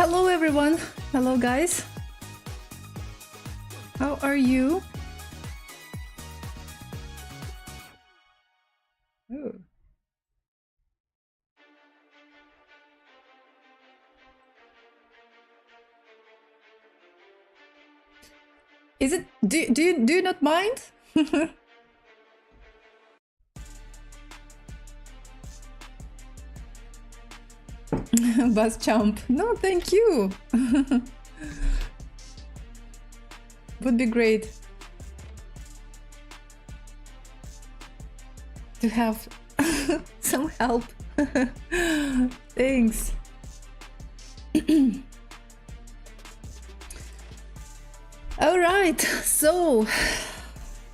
Hello everyone. Hello guys. How are you? Oh. Is it do you not mind? Bus jump. No, thank you. Would be great to have some help. Thanks. All right. So,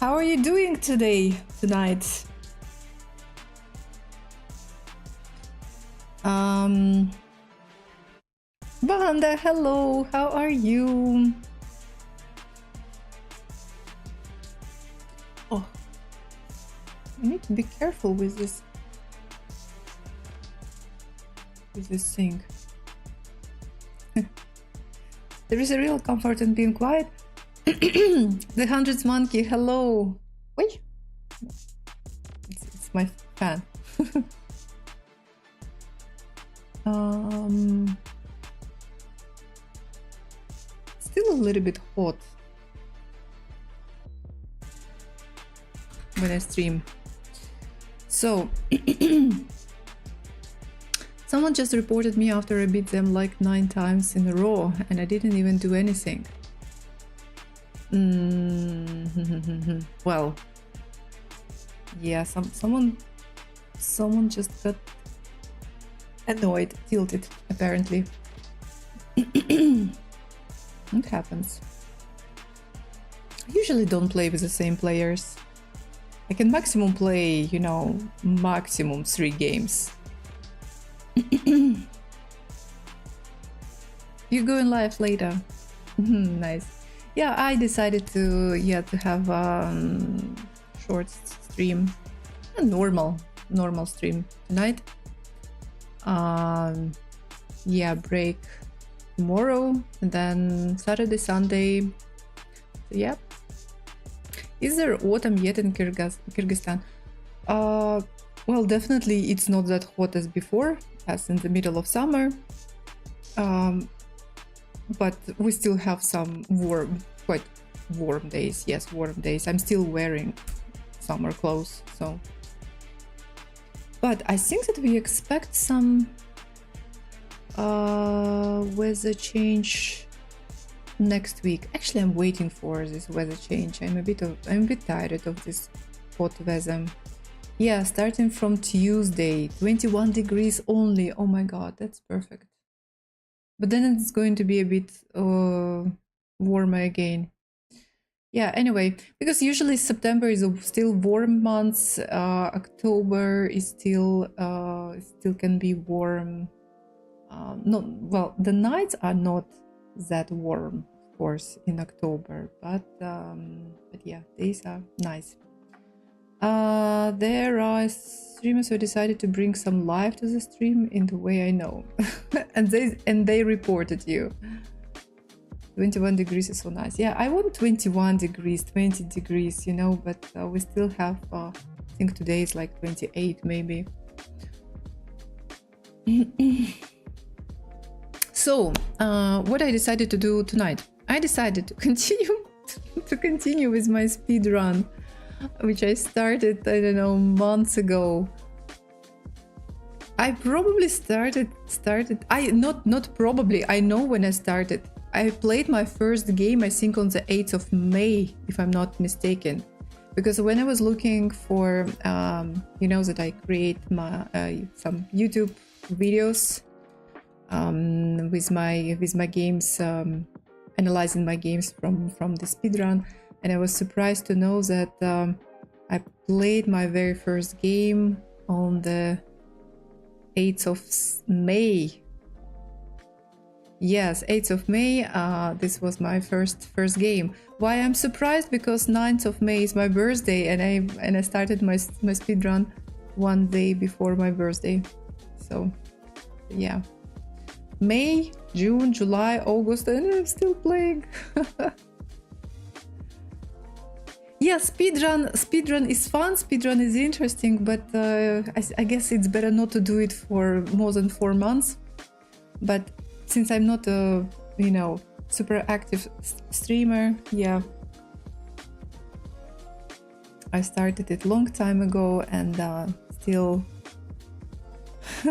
how are you doing tonight? Banda, hello. How are you? Oh, I need to be careful with this thing. There is a real comfort in being quiet. The hundreds monkey, hello. Wait, it's my fan. Still a little bit hot when I stream. So someone just reported me after I beat them like 9 times in a row and I didn't even do anything. Well, yeah, someone just got annoyed, tilted, apparently. It happens. I usually don't play with the same players. I can maximum play, you know, maximum 3 games. You go in live later. Nice. Yeah, I decided to have short stream, a normal stream tonight. Yeah, break tomorrow and then Saturday, Sunday. So, yeah. Is there autumn yet in Kyrgyzstan? Well, definitely it's not that hot as before, as in the middle of summer. But we still have some quite warm days. Yes, warm days. I'm still wearing summer clothes, so. But I think that we expect some weather change next week. Actually, I'm waiting for this weather change. I'm a bit tired of this hot weather. Yeah, starting from Tuesday, 21 degrees only. Oh my god, that's perfect. But then it's going to be a bit warmer again. Yeah, anyway, because usually September is still warm months, October is still can be warm. Well, the nights are not that warm, of course, in October, but yeah, days are nice. There are streamers who decided to bring some life to the stream in the way I know. and they reported you. 21 degrees is so nice. Yeah, I want 21 degrees, 20 degrees, you know, but we still have, I think today is like 28 maybe. So, what I decided to do tonight, I decided to continue with my speed run, which I started, I don't know, months ago. I probably started, not probably, I know when I started. I played my first game, I think on the 8th of May, if I'm not mistaken. Because when I was looking for, you know, that I create my some YouTube videos with my games, analyzing my games from the speedrun, and I was surprised to know that I played my very first game on the 8th of May. Yes, 8th of May, this was my first game. Why I'm surprised? Because 9th of May is my birthday, and I started my speedrun one day before my birthday. So, yeah. May, June, July, August, and I'm still playing. Yeah, speedrun is fun, speedrun is interesting, but I guess it's better not to do it for more than 4 months. But since I'm not a, you know, super active streamer, yeah, I started it long time ago and still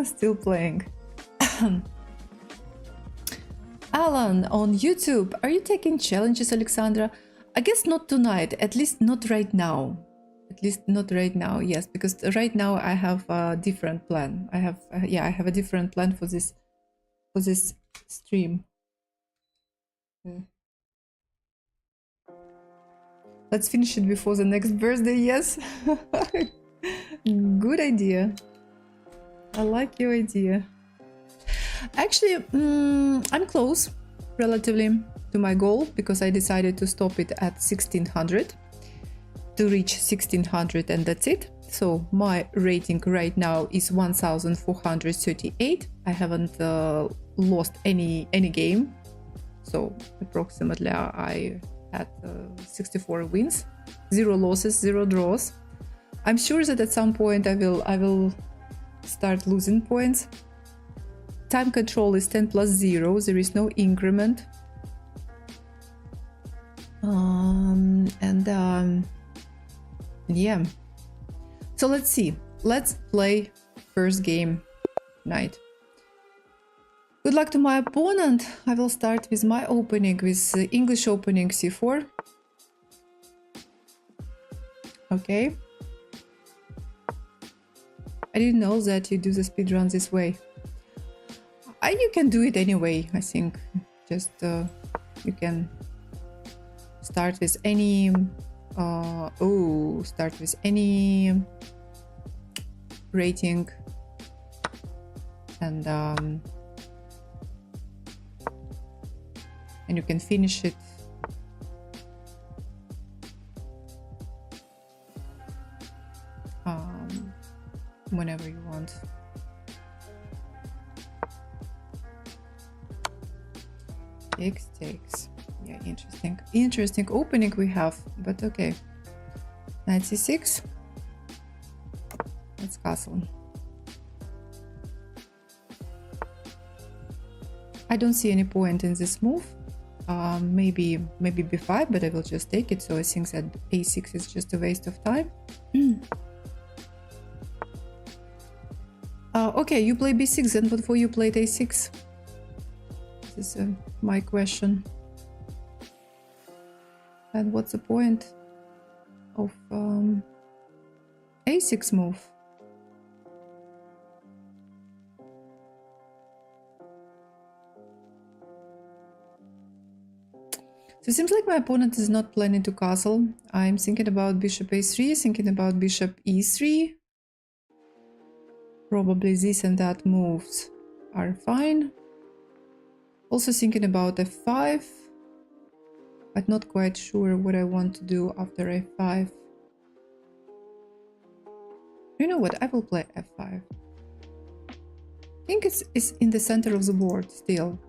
still playing. Alan on YouTube, are you taking challenges, Alexandra? I guess not tonight, at least not right now. At least not right now, yes, because right now I have a different plan. I have, I have a different plan for this stream. Let's finish it before the next birthday, yes. Good idea. I like your idea. Actually, I'm close, relatively, to my goal, because I decided to stop it at 1600, to reach 1600, and that's it. So my rating right now is 1438. I haven't lost any game, so approximately I had 64 wins, 0 losses, 0 draws. I'm sure that at some point I will start losing points. Time control is 10 plus 0. There is no increment. Yeah. So let's see. Let's play first game night. Good luck to my opponent. I will start with my opening, with English opening c4. Okay. I didn't know that you do the speedrun this way. You can do it anyway, I think. Just you can start with any start with any rating, and you can finish it whenever you want. Takes. Yeah, interesting opening we have, but okay. Knight c6. Let's castle. I don't see any point in this move. Maybe b5, but I will just take it. So I think that a6 is just a waste of time. Okay, you play b6, and what for you played a6? This is my question. And what's the point of a6 move? So it seems like my opponent is not planning to castle. I'm thinking about bishop a3, thinking about bishop e3. Probably this and that moves are fine. Also thinking about f5, but not quite sure what I want to do after f5. You know what? I will play f5. I think it's in the center of the board still.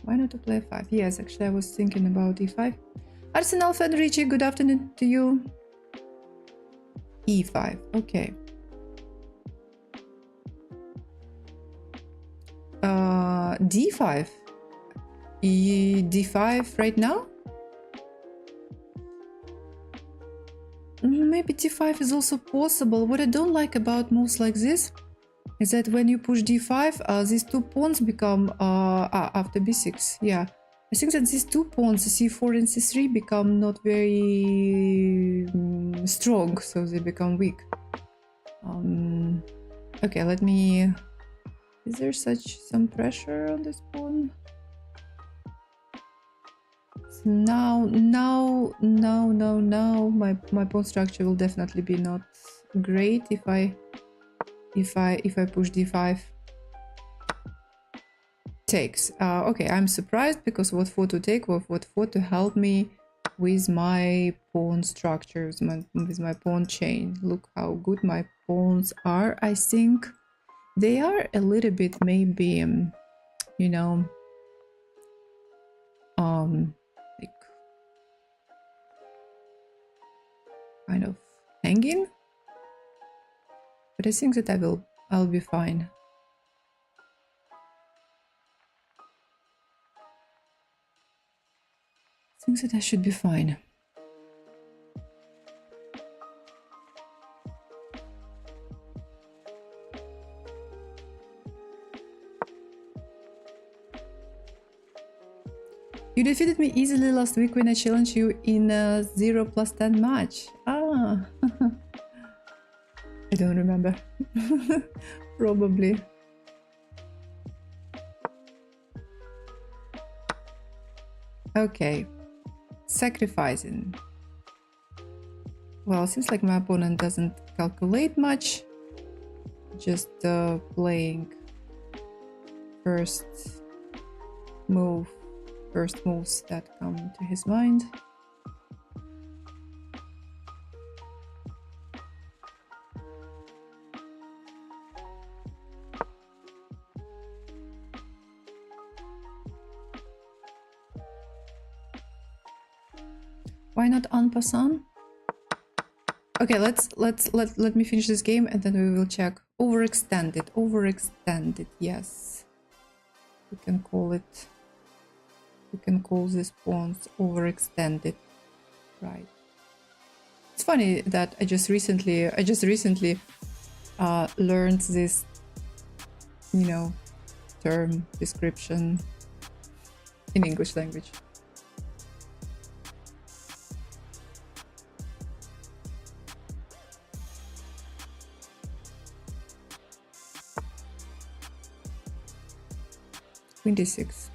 Why not to play f5? Yes, actually I was thinking about e5. Arsenal fan Richie, good afternoon to you. e5, okay. d5. d5 right now? Maybe d5 is also possible. What I don't like about moves like this is that when you push d5, these two pawns become after b6. Yeah, I think that these two pawns, c4 and c3, become not very strong, so they become weak. Okay, let me. Is there some pressure on this pawn? So now, my pawn structure will definitely be not great if I push d5. Takes. Okay, I'm surprised because what for to take, what for to help me with my pawn structures, with my pawn chain. Look how good my pawns are. I think they are a little bit maybe you know, like kind of hanging. But I think that I'll be fine. I think that I should be fine. You defeated me easily last week when I challenged you in a 0+10 match. Ah, I don't remember. Probably. Okay, sacrificing. Well, seems like my opponent doesn't calculate much. Just playing first moves that come to his mind. Why not en passant? Okay, let me finish this game and then we will check. Overextended, yes. We can call it. We can call this pawns overextended, right? It's funny that I just recently learned this, you know, term description in English language. Queen d6.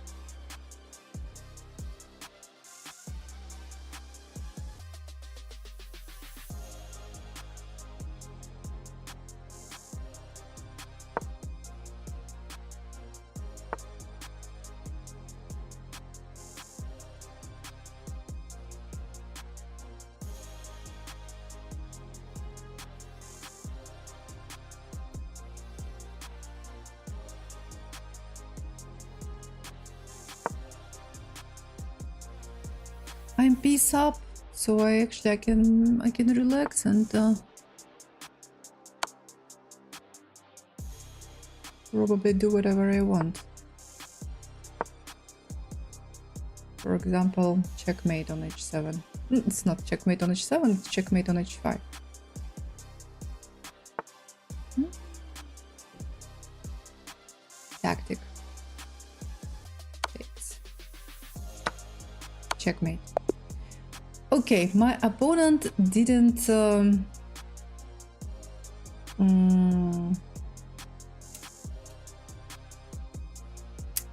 I'm piece up, so I can relax and probably do whatever I want. For example, checkmate on h7. It's not checkmate on h7, it's checkmate on h5. Tactic. Takes. Checkmate. Okay, my opponent didn't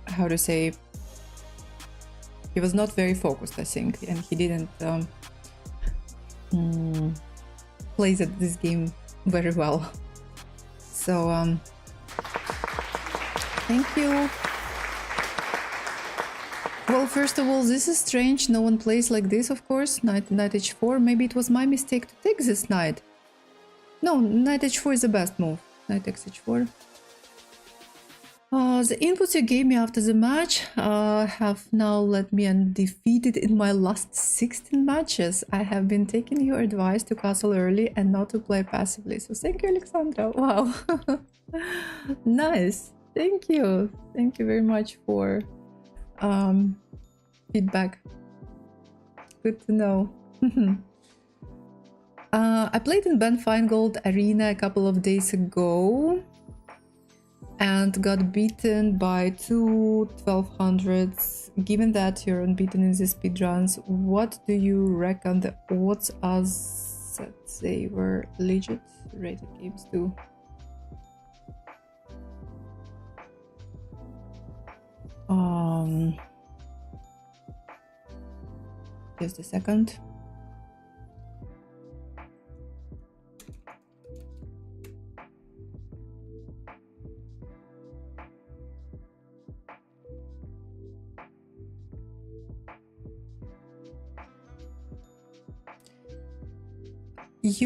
how to say, he was not very focused, I think, and he didn't play this game very well. So thank you. Well, first of all, this is strange. No one plays like this, of course. Knight h4. Maybe it was my mistake to take this knight. No, knight h4 is the best move. Knight takes h4. The inputs you gave me after the match have now led me undefeated in my last 16 matches. I have been taking your advice to castle early and not to play passively. So thank you, Alexandra. Wow. Nice. Thank you. Thank you very much for feedback. Good to know. I played in Ben Feingold Arena a couple of days ago and got beaten by 2 1200s. Given that you're unbeaten in the speedruns, what do you reckon the odds as that they were legit rated games do? Just a second.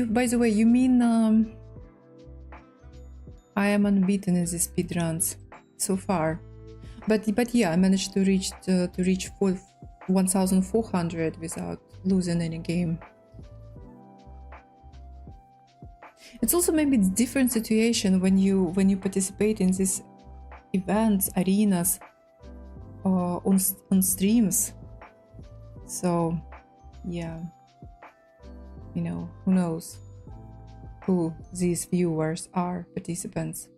By the way, you mean I am unbeaten in the speedruns so far? But yeah, I managed to reach 1400 without losing any game. It's also maybe a different situation when you participate in these events, arenas, on streams. So yeah, you know, who knows who these viewers are, participants.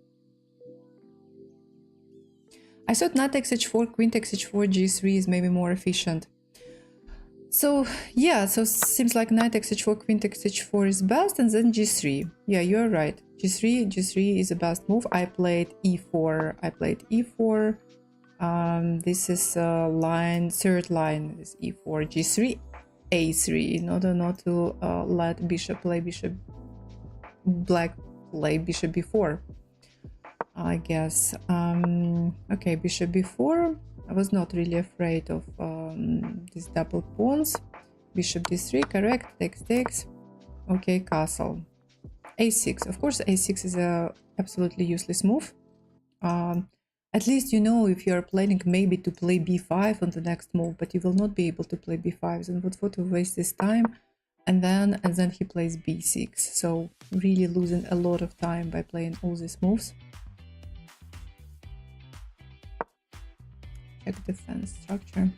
I thought knight x4, queen x4, g3 is maybe more efficient. So yeah, so seems like knight x4, queen x4 is best, and then g3. Yeah, you're right. G3 is the best move. I played e4. This is line, third line is e4, g3, a3 in order not to let bishop play bishop, black play bishop b4, I guess. Okay, bishop b4. I was not really afraid of these double pawns. Bishop d3, correct, takes. Okay, castle. a6. Of course, a6 is a absolutely useless move. At least you know if you're planning maybe to play b5 on the next move, but you will not be able to play b5, and what to waste this time. And then he plays b6, so really losing a lot of time by playing all these moves. Check defense structure.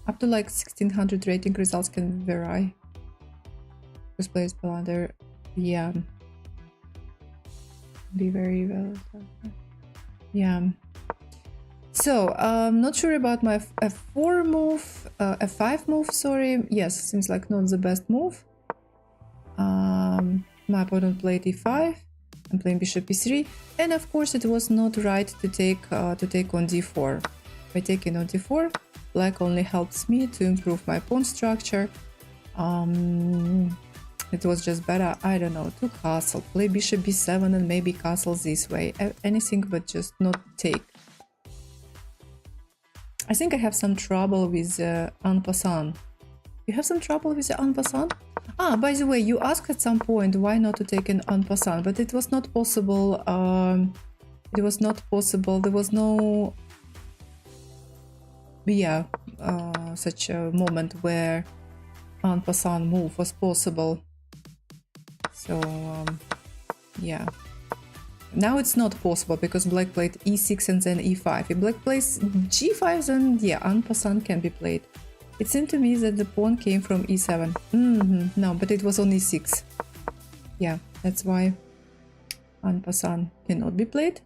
Up to like 1600 rating results can vary. First place blunder, yeah. Be very well. Yeah. So I'm not sure about my f4 move, f5 move. Sorry. Yes, seems like not the best move. My opponent played e5. I'm playing bishop e3, and of course it was not right to take on d4. By taking on d4, black only helps me to improve my pawn structure. It was just better, I don't know, to castle, play bishop b7 and maybe castle this way. Anything but just not take. I think I have some trouble with en passant. You have some trouble with the en passant? Ah, by the way, you asked at some point why not to take an en passant, but it was not possible. It was not possible. There was no, yeah, such a moment where en passant move was possible. So yeah. Now it's not possible because black played e6 and then e5. If black plays g5, then yeah, en passant can be played. It seemed to me that the pawn came from e7. No, but it was on e6. Yeah, that's why en passant cannot be played.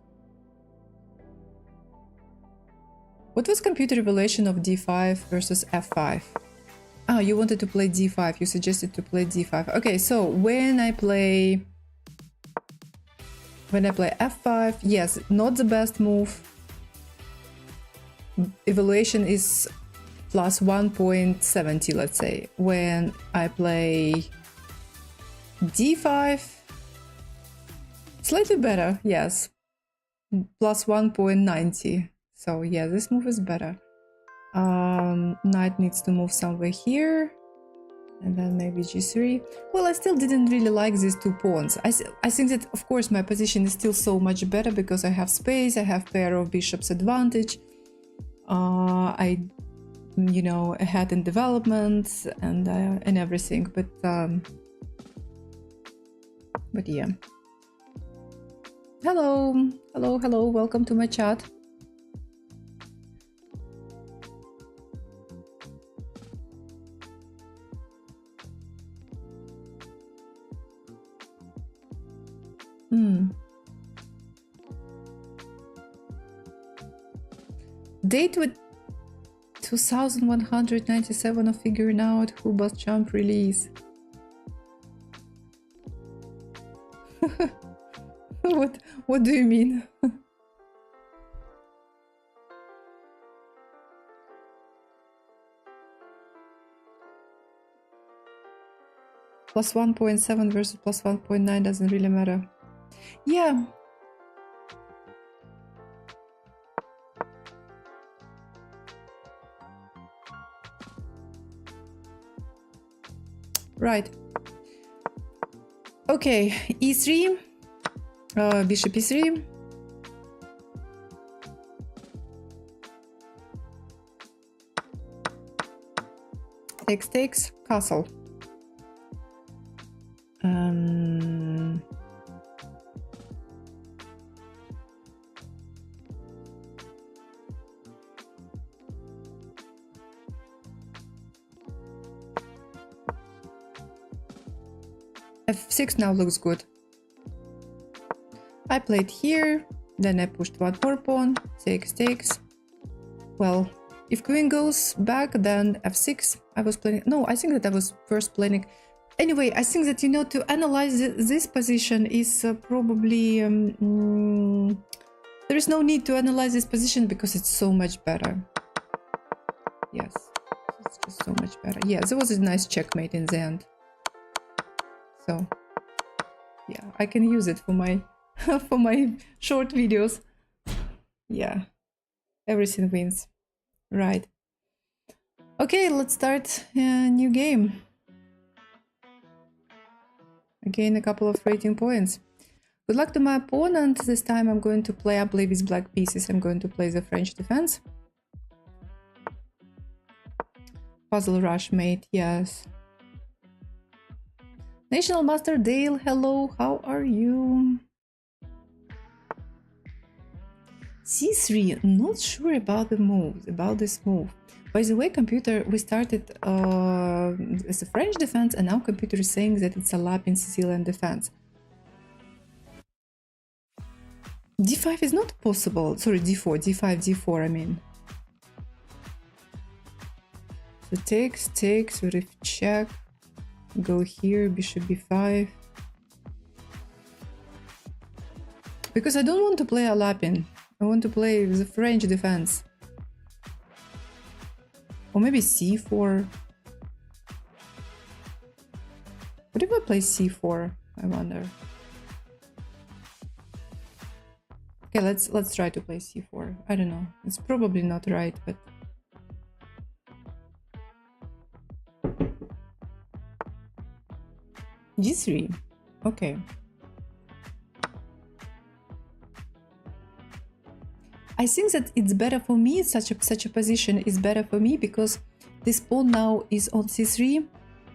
What was computer evaluation of d5 versus f5? Ah, you wanted to play d5. You suggested to play d5. Okay, so when I play f5, yes, not the best move. Evaluation is plus 1.70, let's say. When I play d5, slightly better, yes, plus 1.90. So yeah, this move is better. Knight needs to move somewhere here, and then maybe g3. Well, I still didn't really like these two pawns. I think that, of course, my position is still so much better because I have space, I have pair of bishops advantage. I, you know, ahead in development and everything, but yeah. Hello, welcome to my chat. Date with 2197 of figuring out who bust jump release. What do you mean? Plus 1.7 versus plus 1.9 doesn't really matter. Yeah. Right. Okay, e3, bishop e3. X takes castle. F6 now looks good. I played here, then I pushed one more pawn, takes. Well, if queen goes back, then f6. I was playing... No, I think that I was first playing... Anyway, I think that, you know, to analyze this position is probably... there is no need to analyze this position because it's so much better. Yes, it's just so much better. Yeah, there was a nice checkmate in the end. So, yeah, I can use it for my for my short videos. Yeah, everything wins. Right. Okay, let's start a new game. Again, a couple of rating points. Good luck to my opponent. This time I'm going to play, I play with black pieces. I'm going to play the French defense. Puzzle rush mate, yes. National Master Dale, hello, how are you? C3, not sure about the moves, about this move. By the way, computer, we started as a French defense, and now computer is saying that it's a lap in Sicilian defense. D5 is not possible. Sorry, D4, D5, D4, I mean. So takes, ref check. Go here, bishop b5. Because I don't want to play a lapping. I want to play the French defense. Or maybe c4. What if I play c4? I wonder. Okay, let's try to play c4. I don't know. It's probably not right, but g3. Okay. I think that it's better for me, such a position is better for me because this pawn now is on c3,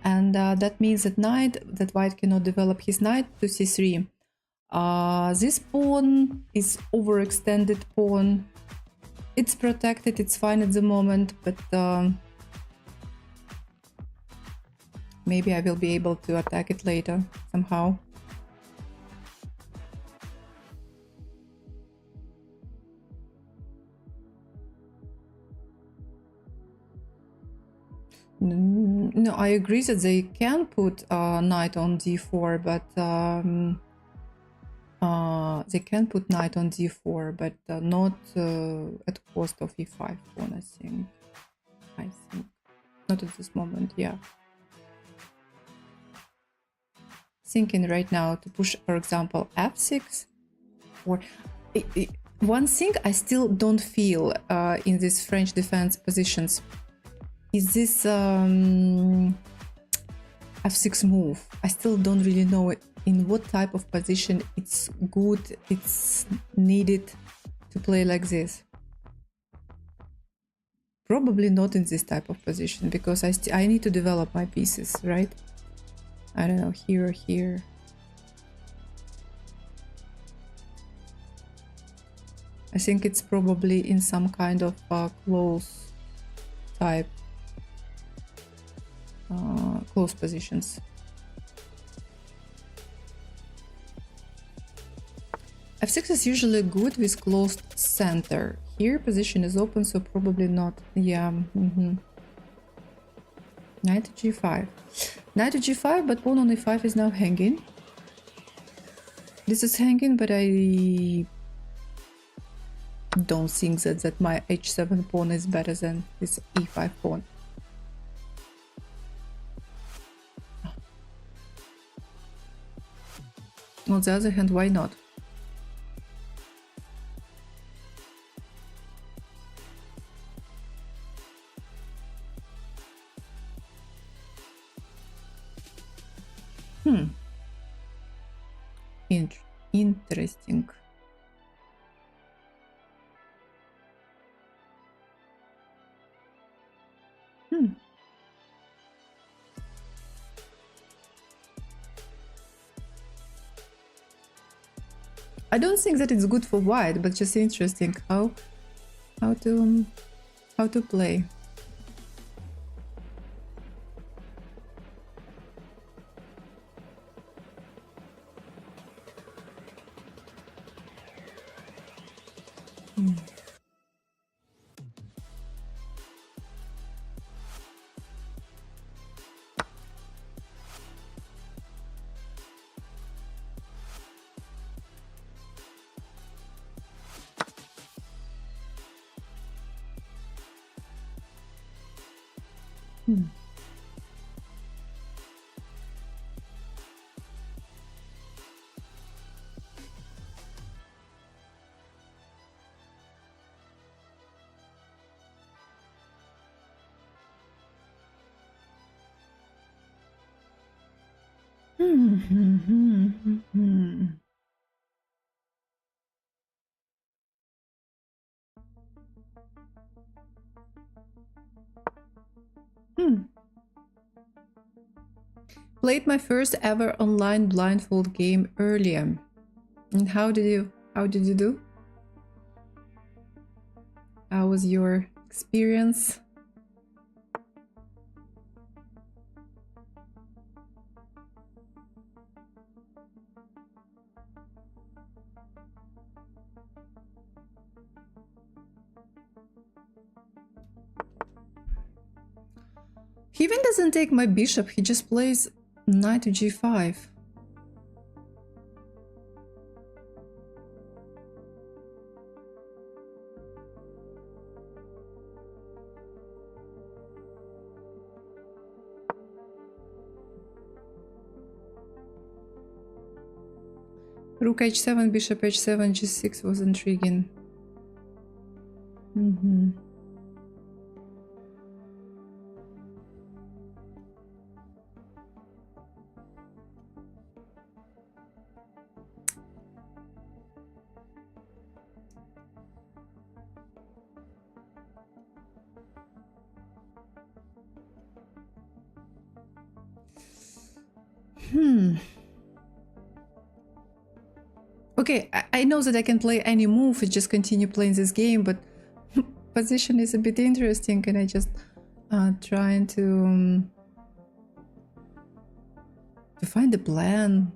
and that means that white cannot develop his knight to c3. This pawn is overextended pawn. It's protected, it's fine at the moment, but maybe I will be able to attack it later somehow. No, I agree that they can put knight on d4, but they can put knight on d4, but not at cost of e5 pawn, I think. Not at this moment, yeah. Thinking right now to push, for example, f6, or one thing I still don't feel in these French defense positions is this f6 move. I still don't really know in what type of position it's good, it's needed to play like this. Probably not in this type of position, because I need to develop my pieces, right? I don't know, here or here. I think it's probably in some kind of close type, close positions. f6 is usually good with closed center. Here position is open, so probably not. Yeah. Knight to g5. Knight to g5, but pawn on e5 is now hanging. This is hanging, but I don't think that my h7 pawn is better than this e5 pawn. On the other hand, why not? Interesting. I don't think that it's good for white, but just interesting how to play. Played my first ever online blindfold game earlier. And how did you do? How was your experience? He even doesn't take my bishop, he just plays knight to g5. Rook h7, bishop h7, g6 was intriguing. Okay, I know that I can play any move and just continue playing this game, but position is a bit interesting, and I just trying to find a plan,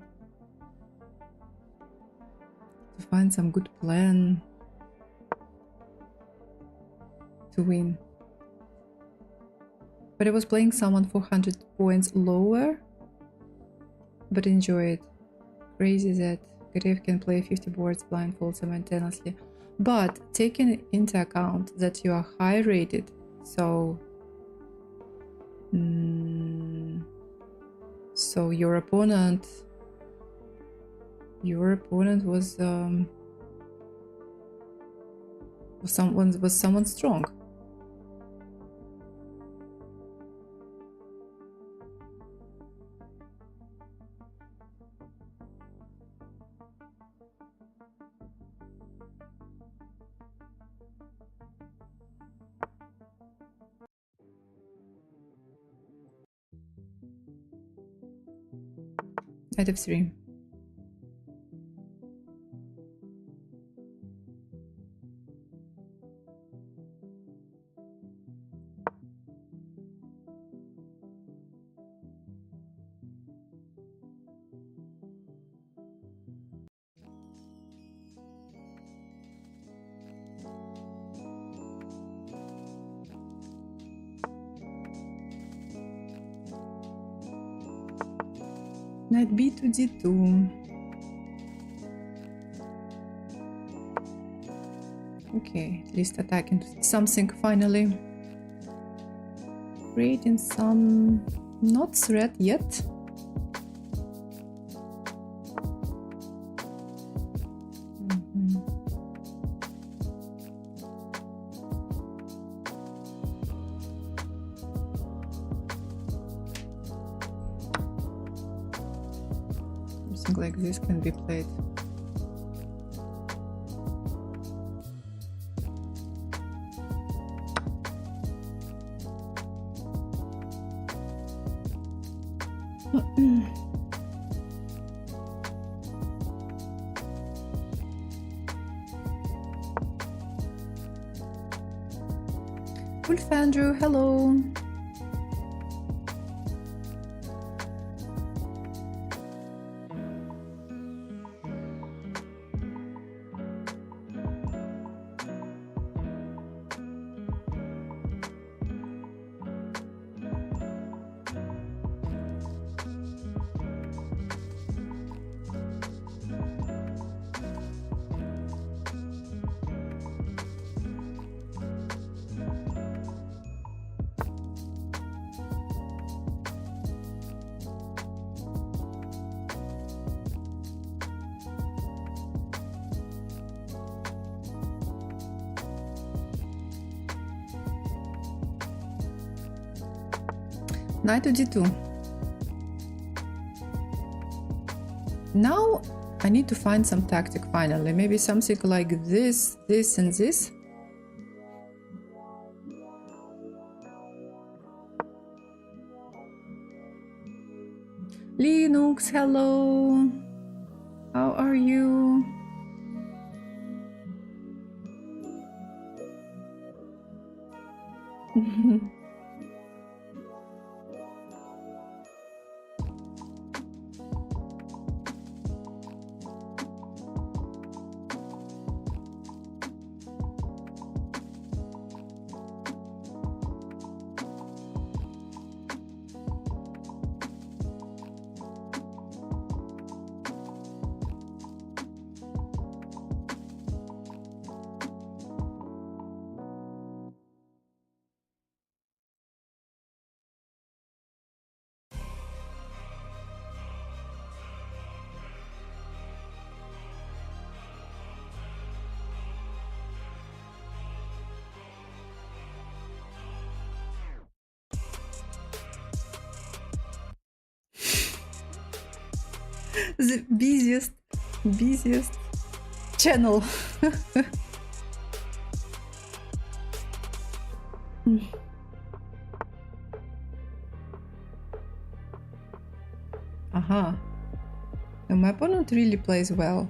to find some good plan to win. But I was playing someone 400 points lower, but enjoy it. Crazy that Garev can play 50 boards blindfold simultaneously. But taking into account that you are high rated, so so your opponent was someone strong. Knight f3. Knight b to d2. Okay, at least attacking something finally. Creating some not threat yet. Something like this can be played. Andrew, hello. Knight to d2. Now I need to find some tactic finally. Maybe something like this, this and this. Linux, hello. How are you? The busiest channel. Aha. And my opponent really plays well.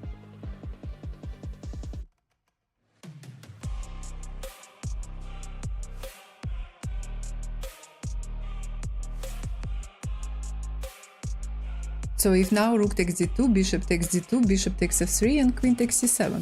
So if now rook takes d2, bishop takes d2, bishop takes f3, and queen takes c7.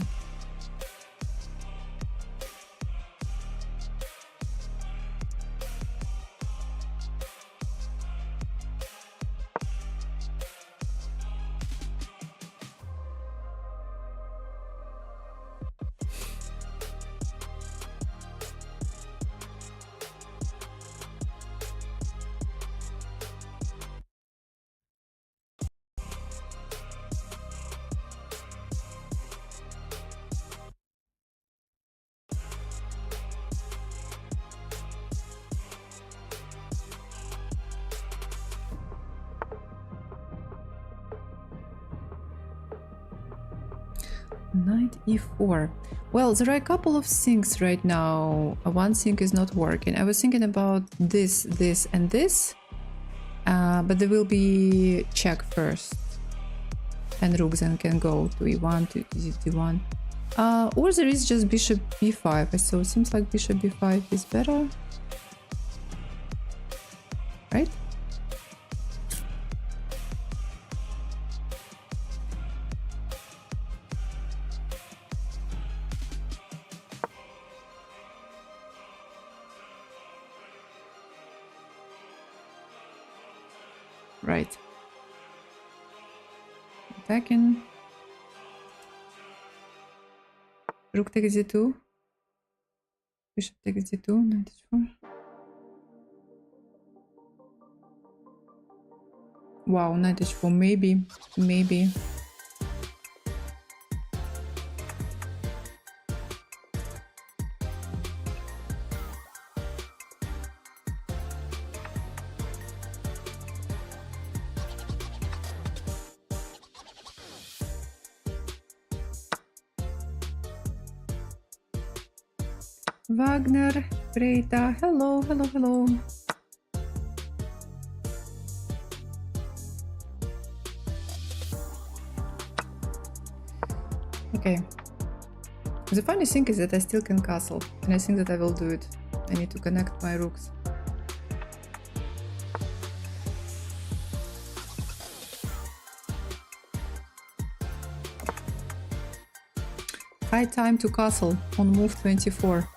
Knight e4. Well, there are a couple of things right now. One thing is not working. I was thinking about this, this, and this, but there will be check first, and rook then can go to e1 to d1. Or there is just bishop b5. So it seems like bishop b5 is better, right? Right. Attacking. Rook takes d2. Bishop takes d2. Knight h4. Wow, knight h4. Maybe. Wagner, Greta, hello. Okay. The funny thing is that I still can castle, and I think that I will do it. I need to connect my rooks. High time to castle on move 24.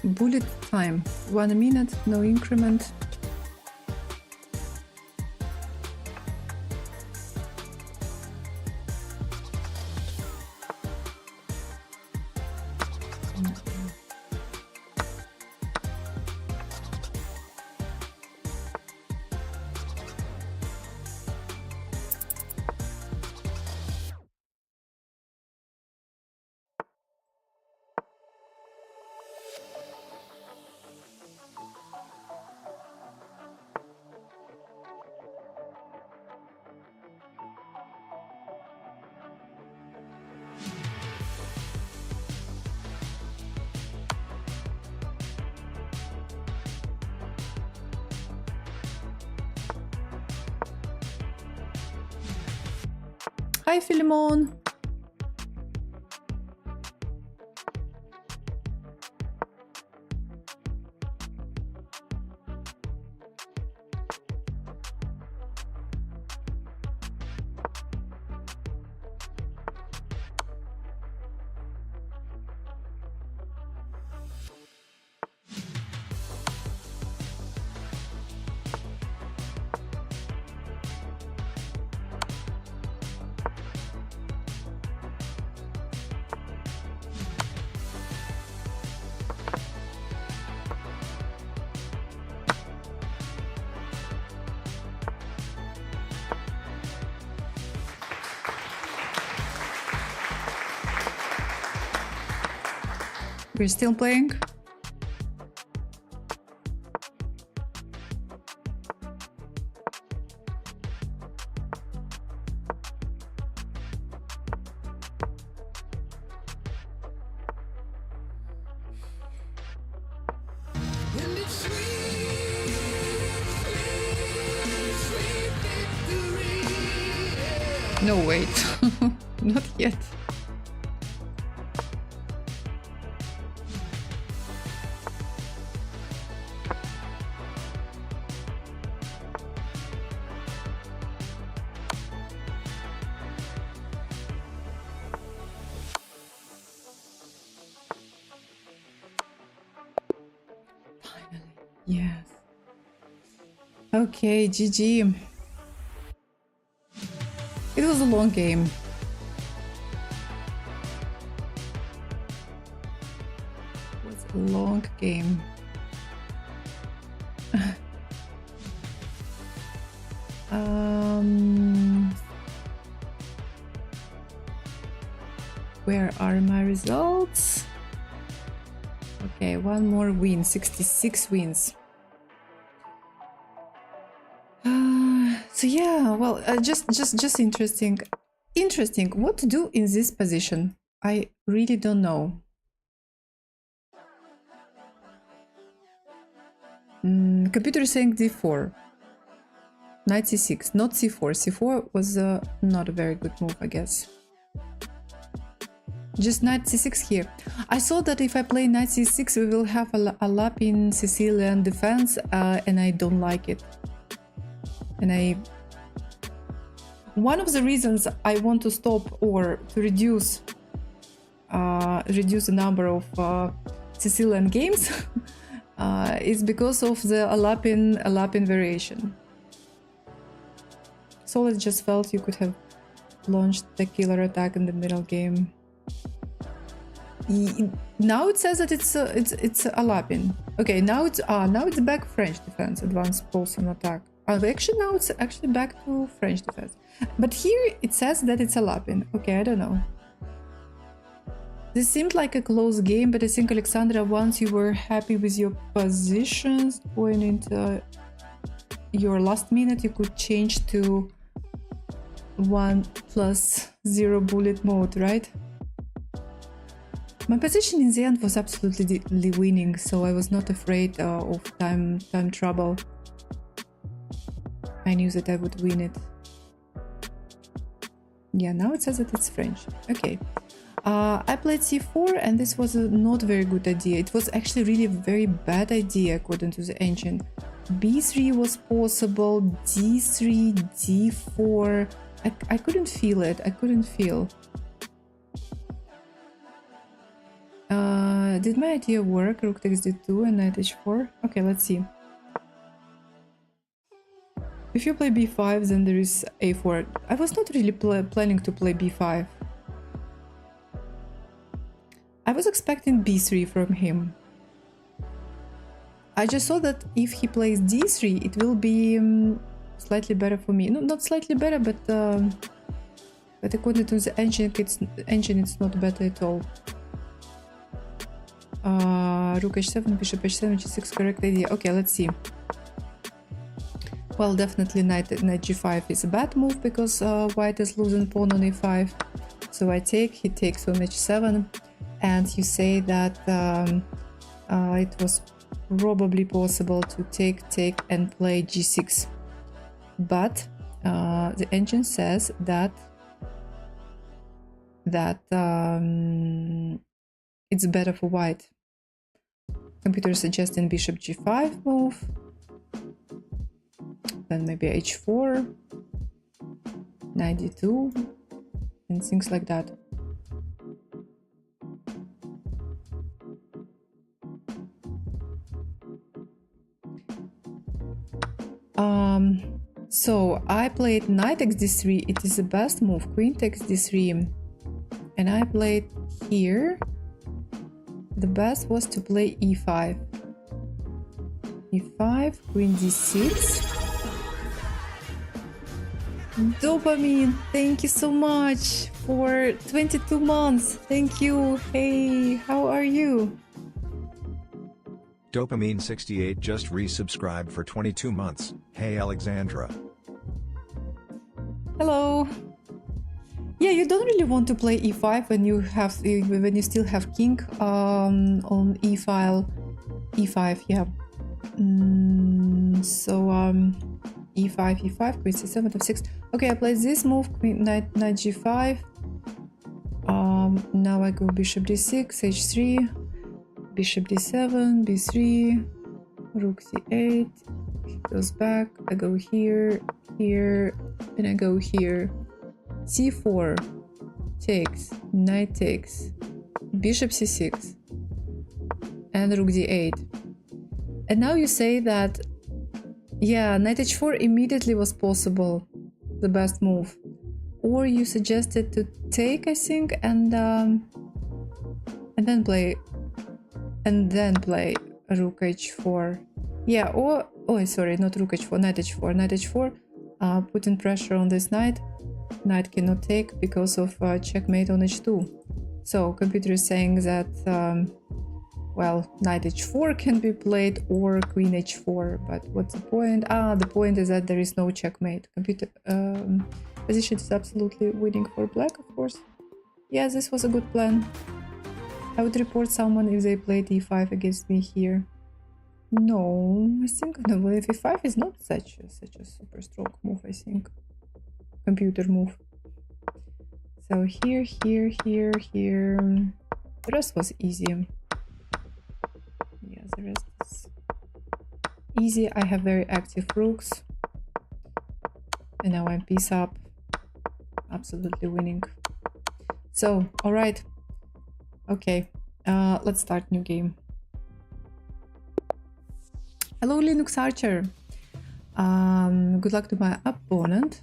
Bullet time, 1 minute, no increment. Hi, Philemon. We're still playing. No, wait. Not yet. Finally, yes. Okay, GG. It was a long game. It was a long game. Where are my results? Okay, one more win, 66 wins. So yeah, well, just interesting. Interesting. What to do in this position? I really don't know. Computer is saying d4. Knight c6, not c4. c4 was not a very good move, I guess. Just knight c6 here. I saw that if I play knight c6 we will have a Lapin Sicilian defense, and I don't like it. And one of the reasons I want to stop or to reduce the number of Sicilian games is because of the Lapin variation. Solid just felt you could have launched the killer attack in the middle game. Now it says that it's a Lapin. Okay, now it's back French defense, advanced pulse and attack. Actually now it's actually back to French defense. But here it says that it's a Lapin. Okay, I don't know. This seemed like a close game, but I think Alexandra, once you were happy with your positions going into your last minute, you could change to 1+0 bullet mode, right? My position in the end was absolutely winning, so I was not afraid of time trouble. I knew that I would win it. Yeah, now it says that it's French. Okay. I played c4 and this was a not very good idea. It was actually really a very bad idea according to the engine. b3 was possible, d3, d4. I couldn't feel it. I couldn't feel. Did my idea work? Rook takes d2 and knight h4. Okay, let's see. If you play b5, then there is a4. I was not really planning to play b5. I was expecting b3 from him. I just saw that if he plays d3, it will be slightly better for me. No, not slightly better, but according to the engine, it's not better at all. Rook h7, bishop h7, g6, correct idea. Okay, let's see. Well, definitely knight g5 is a bad move because white is losing pawn on e5. So I take, he takes on h7, and you say that it was probably possible to take and play g6. But the engine says that it's better for white. Computer suggesting bishop g5 move, then maybe h4, knight d2, and things like that. So I played knight takes d3, it is the best move, queen takes d3, and I played here. The best was to play e5. e5, queen d6. Dopamine, thank you so much for 22 months. Thank you. Hey, how are you? Dopamine68 just resubscribed for 22 months. Hey Alexandra. Hello. Yeah, you don't really want to play e5 when you still have king on e file. e5, yeah. e5, queen c7, f6. Okay, I played this move, queen knight g5. Now I go bishop d6, h3, bishop d7, b3, rook c8. He goes back. I go here, here, and I go here. c4 takes, knight takes, bishop c6, and rook d8. And now you say that, yeah, knight h4 immediately was possible, the best move. Or you suggested to take, I think, and then play rook h4. Yeah, or oh, sorry, not rook h4, knight h4, knight h4, putting pressure on this knight. Knight cannot take because of checkmate on h2. So computer is saying that well, knight h4 can be played or queen h4, but what's the point? The point is that there is no checkmate. Computer position is absolutely winning for black, of course. Yeah, this was a good plan. I would report someone if they played e5 against me here. No, I think no, if e5 is not such a super strong move, I think. Computer move. So here, here, here, here. The rest was easy. Yeah, the rest is easy. I have very active rooks. And now I'm piece up. Absolutely winning. So, alright. Okay, let's start new game. Hello, Linux Archer. Good luck to my opponent.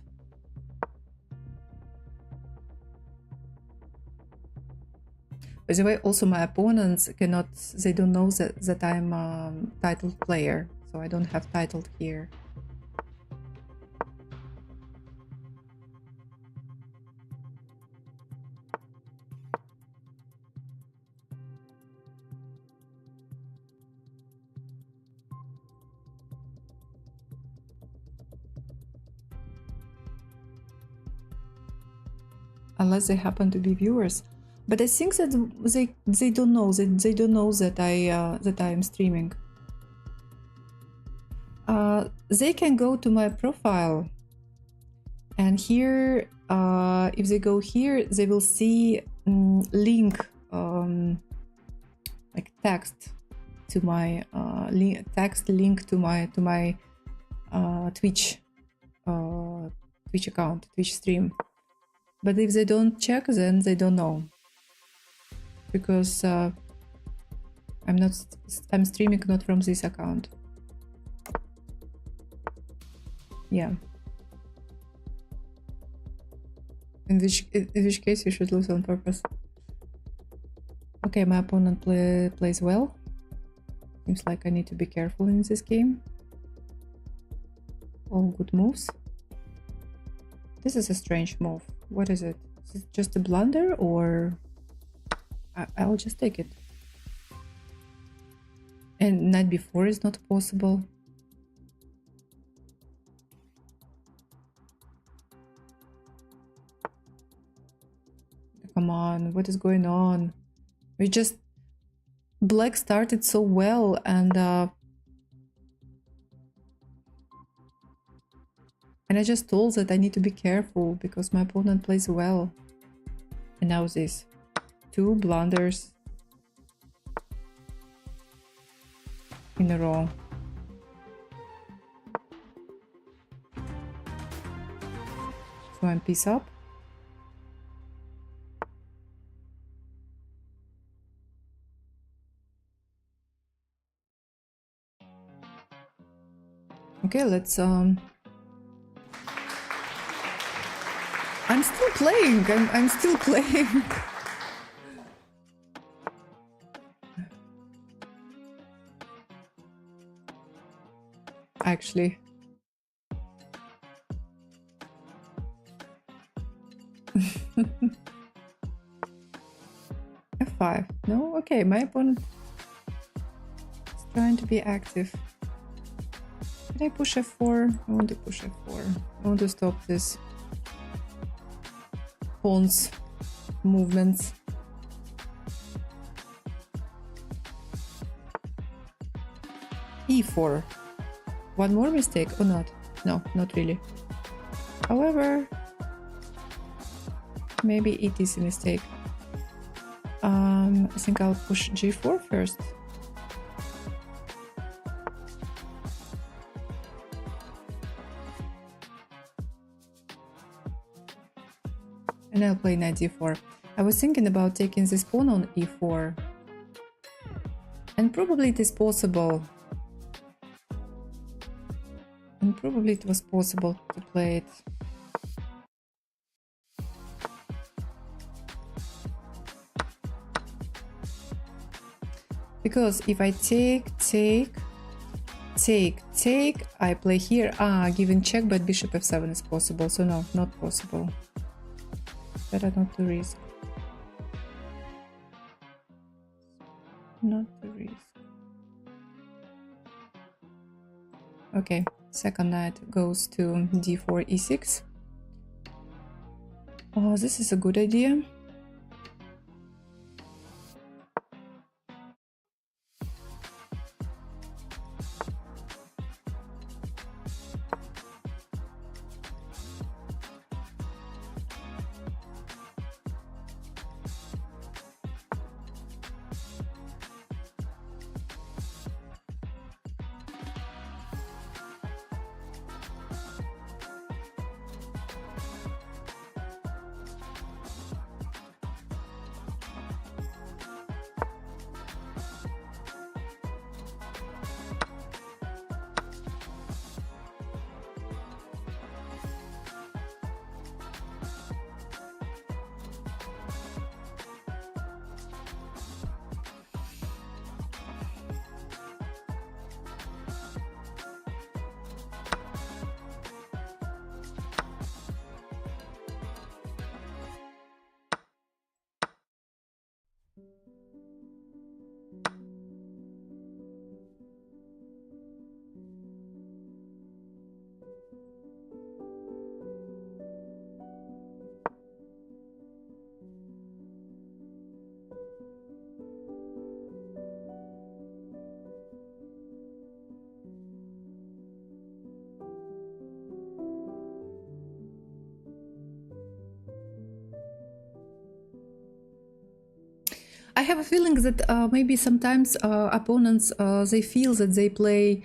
By the way, also my opponents cannot, they don't know that I'm a titled player, so I don't have titled here. Unless they happen to be viewers. But I think that they don't know that I am streaming. They can go to my profile, and here, if they go here, they will see link, like text to my link to my Twitch account, Twitch stream. But if they don't check, then they don't know, because I'm streaming not from this account. Yeah. In which case you should lose on purpose. Okay, my opponent plays well. Seems like I need to be careful in this game. All good moves. This is a strange move. What is it? Is it just a blunder, or I'll just take it? And knight b4 is not possible. Come on, what is going on? We just... Black started so well, and I just told that I need to be careful because my opponent plays well. And now this. 2 blunders in a row. So I'm piece up. Okay, let's I'm still playing. I'm still playing. Actually. F5. No? Okay, my opponent is trying to be active. Did I push F4? I want to push F4. I want to stop this pawn's movements. E4. One more mistake or not? No, not really. However, maybe it is a mistake. I think I'll push G4 first. And I'll play knight d4. I was thinking about taking this pawn on e4. And probably it is possible. And probably it was possible to play it. Because if I take, I play here. Giving check, but bishop f7 is possible. So no, not possible. Better not to risk. Not to risk. Okay, second knight goes to d4, e6. Oh, this is a good idea. I have a feeling that maybe sometimes opponents they feel that they play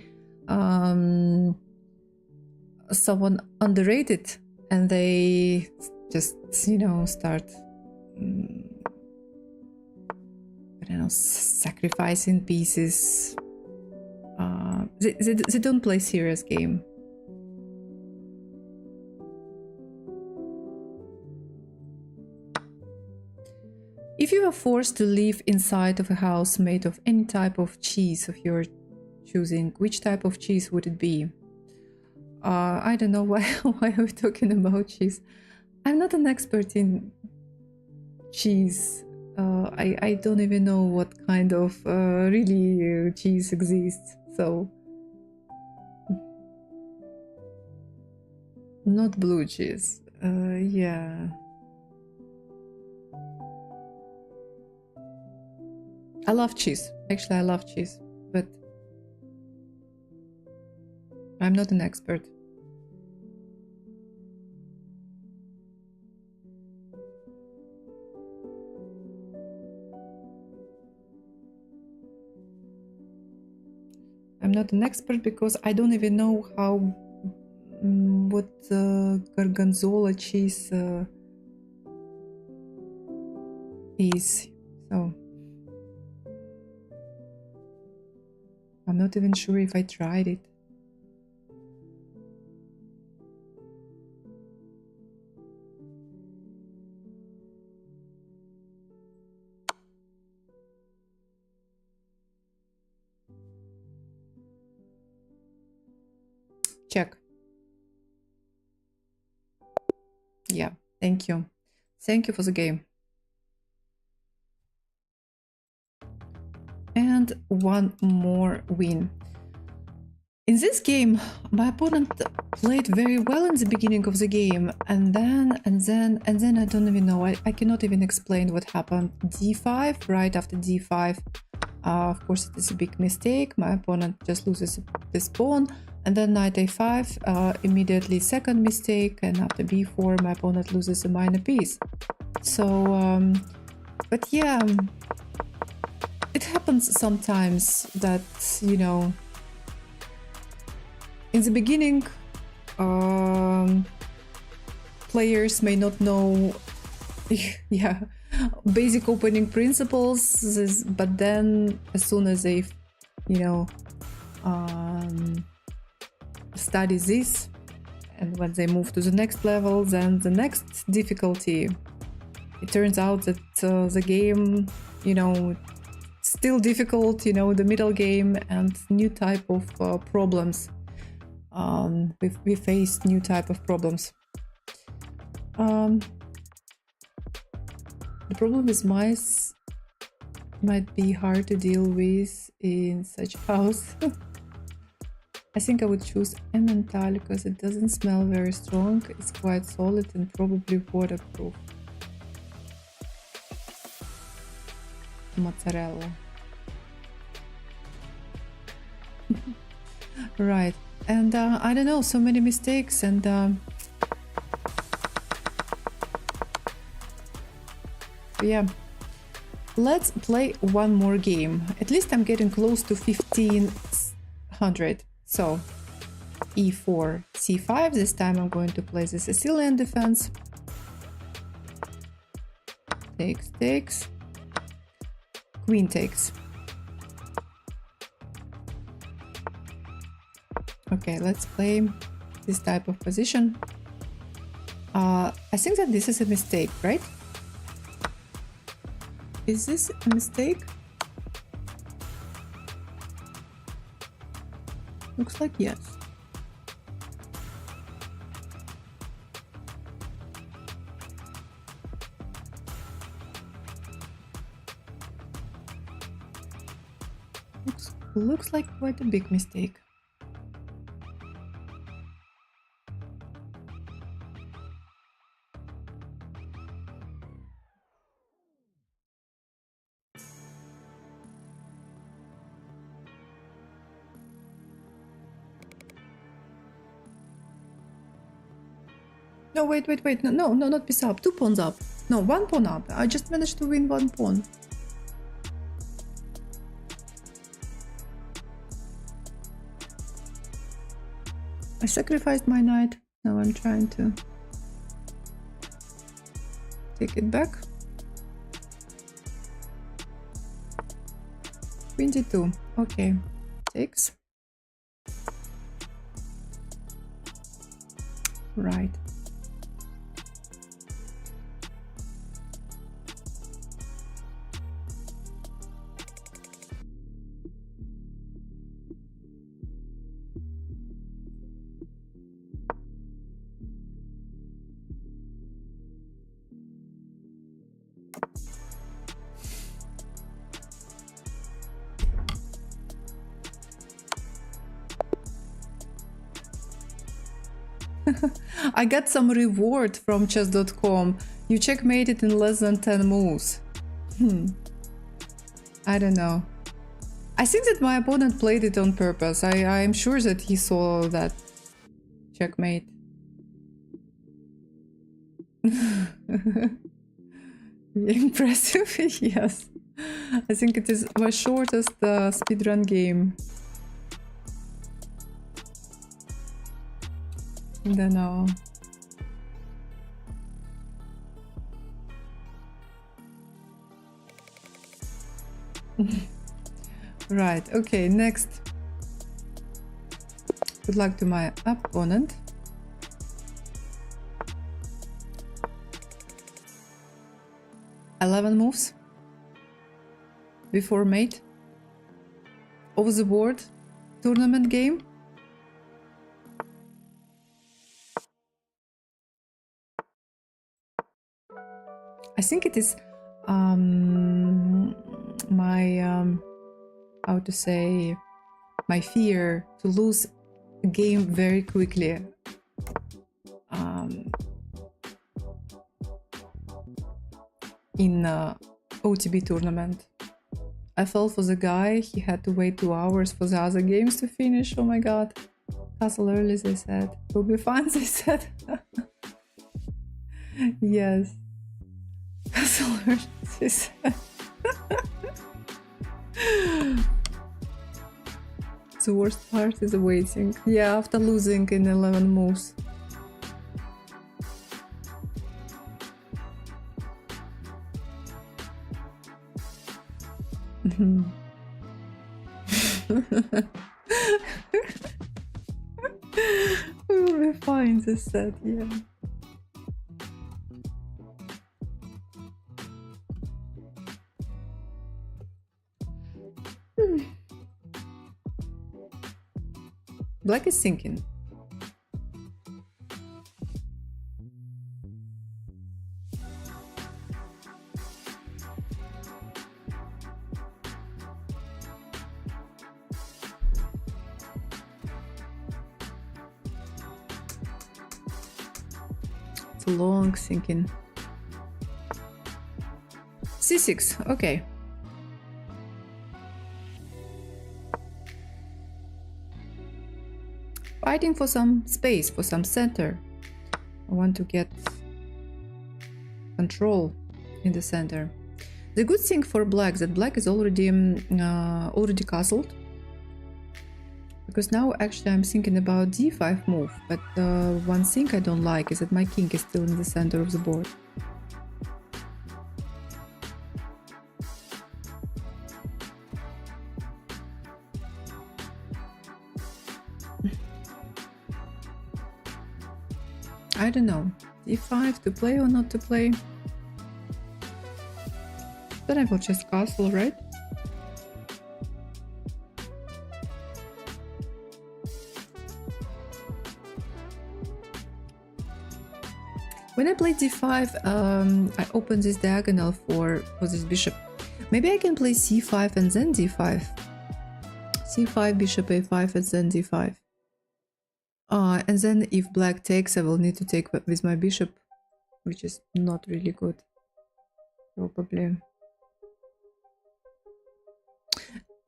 someone underrated, and they just, you know, start I don't know, sacrificing pieces. They don't play serious game. If you were forced to live inside of a house made of any type of cheese of your choosing, which type of cheese would it be? I don't know why are we talking about cheese. I'm not an expert in cheese. I don't even know what kind of really cheese exists. So not blue cheese. Yeah. I love cheese. Actually, I love cheese, but I'm not an expert. I'm not an expert because I don't even know how what gorgonzola cheese is. So I'm not even sure if I tried it. Check. Yeah, thank you. Thank you for the game. And one more win. In this game, my opponent played very well in the beginning of the game, and then I don't even know. I cannot even explain what happened. D5, right after D5. Of course, it is a big mistake. My opponent just loses this pawn, and then knight A5, immediately second mistake, and after B4, my opponent loses a minor piece. So, but yeah, it happens sometimes that, you know, in the beginning, players may not know, yeah, basic opening principles, but then as soon as they, you know, study this, and when they move to the next level, then the next difficulty, it turns out that the game, you know, still difficult, you know, the middle game, and new type of problems. We face new type of problems. The problem with mice might be hard to deal with in such house. I think I would choose Emmental because it doesn't smell very strong, it's quite solid and probably waterproof. Mozzarella. Right, and I don't know, so many mistakes, and yeah, let's play one more game. At least I'm getting close to 1500. So E4, C5. This time I'm going to play the Sicilian defense. Takes, takes. Queen takes. Okay, let's play this type of position. I think that this is a mistake, right? Is this a mistake? Looks like yes. Looks like quite a big mistake. No, wait, wait, wait. No, not piece up. 2 pawns up. No, 1 pawn up. I just managed to win 1 pawn. I sacrificed my knight. Now I'm trying to take it back. 22. Okay. Takes. Right. I got some reward from chess.com. You checkmated in less than 10 moves. I don't know. I think that my opponent played it on purpose. I'm sure that he saw that checkmate. Impressive, yes. I think it is my shortest speedrun game. I don't know. Right, okay, next. Good luck to my opponent. "11 moves before mate. Over the board. Tournament game. I think it is my how to say, my fear to lose a game very quickly. In OTB tournament. I fell for the guy, he had to wait 2 hours for the other games to finish. Oh my god. Castle early, they said. Will be fine, they said. Yes. Castle early, they said. The worst part is waiting. Yeah, after losing in 11 moves. We will be fine, they said, yeah. Black is sinking. It's a long sinking. C6, okay. Fighting for some space, for some center. I want to get control in the center. The good thing for black that black is already castled. Because now actually I'm thinking about d5 move, but one thing I don't like is that my king is still in the center of the board. I don't know, d5 to play or not to play. Then I will just castle, right? When I play d5, I open this diagonal for this bishop. Maybe I can play c5 and then d5. c5, bishop a5 and then d5. And then if black takes, I will need to take with my bishop, which is not really good, probably.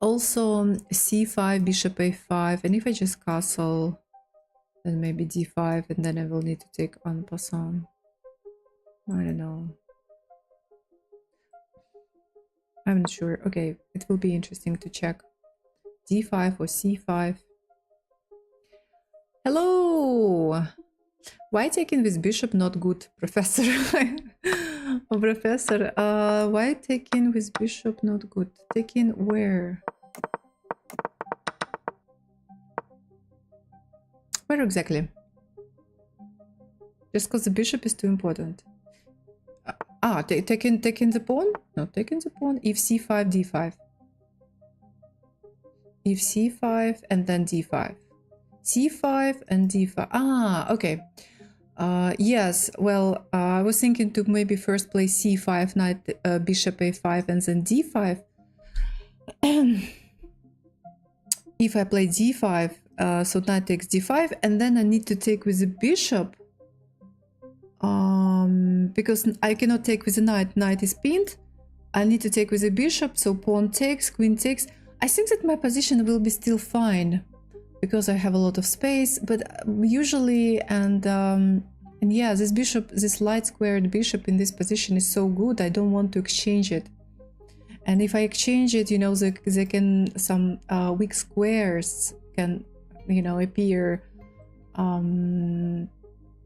Also c5, bishop a5, and if I just castle, then maybe d5, and then I will need to take en passant. I don't know. I'm not sure. Okay, it will be interesting to check. d5 or c5. Hello! Why taking with bishop not good, Professor? Oh, Professor, why taking with bishop not good? Taking where? Where exactly? Just because the bishop is too important. Taking the pawn? No, taking the pawn. If c5, d5. If c5 and then d5. c5 and d5. Ah, okay. Yes, well, I was thinking to maybe first play c5, knight, bishop a5, and then d5. If I play d5, so knight takes d5, and then I need to take with the bishop. Because I cannot take with the knight. Knight is pinned. I need to take with the bishop, so pawn takes, queen takes. I think that my position will be still fine because I have a lot of space, but usually, and yeah, this bishop, this light squared bishop in this position is so good, I don't want to exchange it. And if I exchange it, you know, they can, some weak squares can, you know, appear.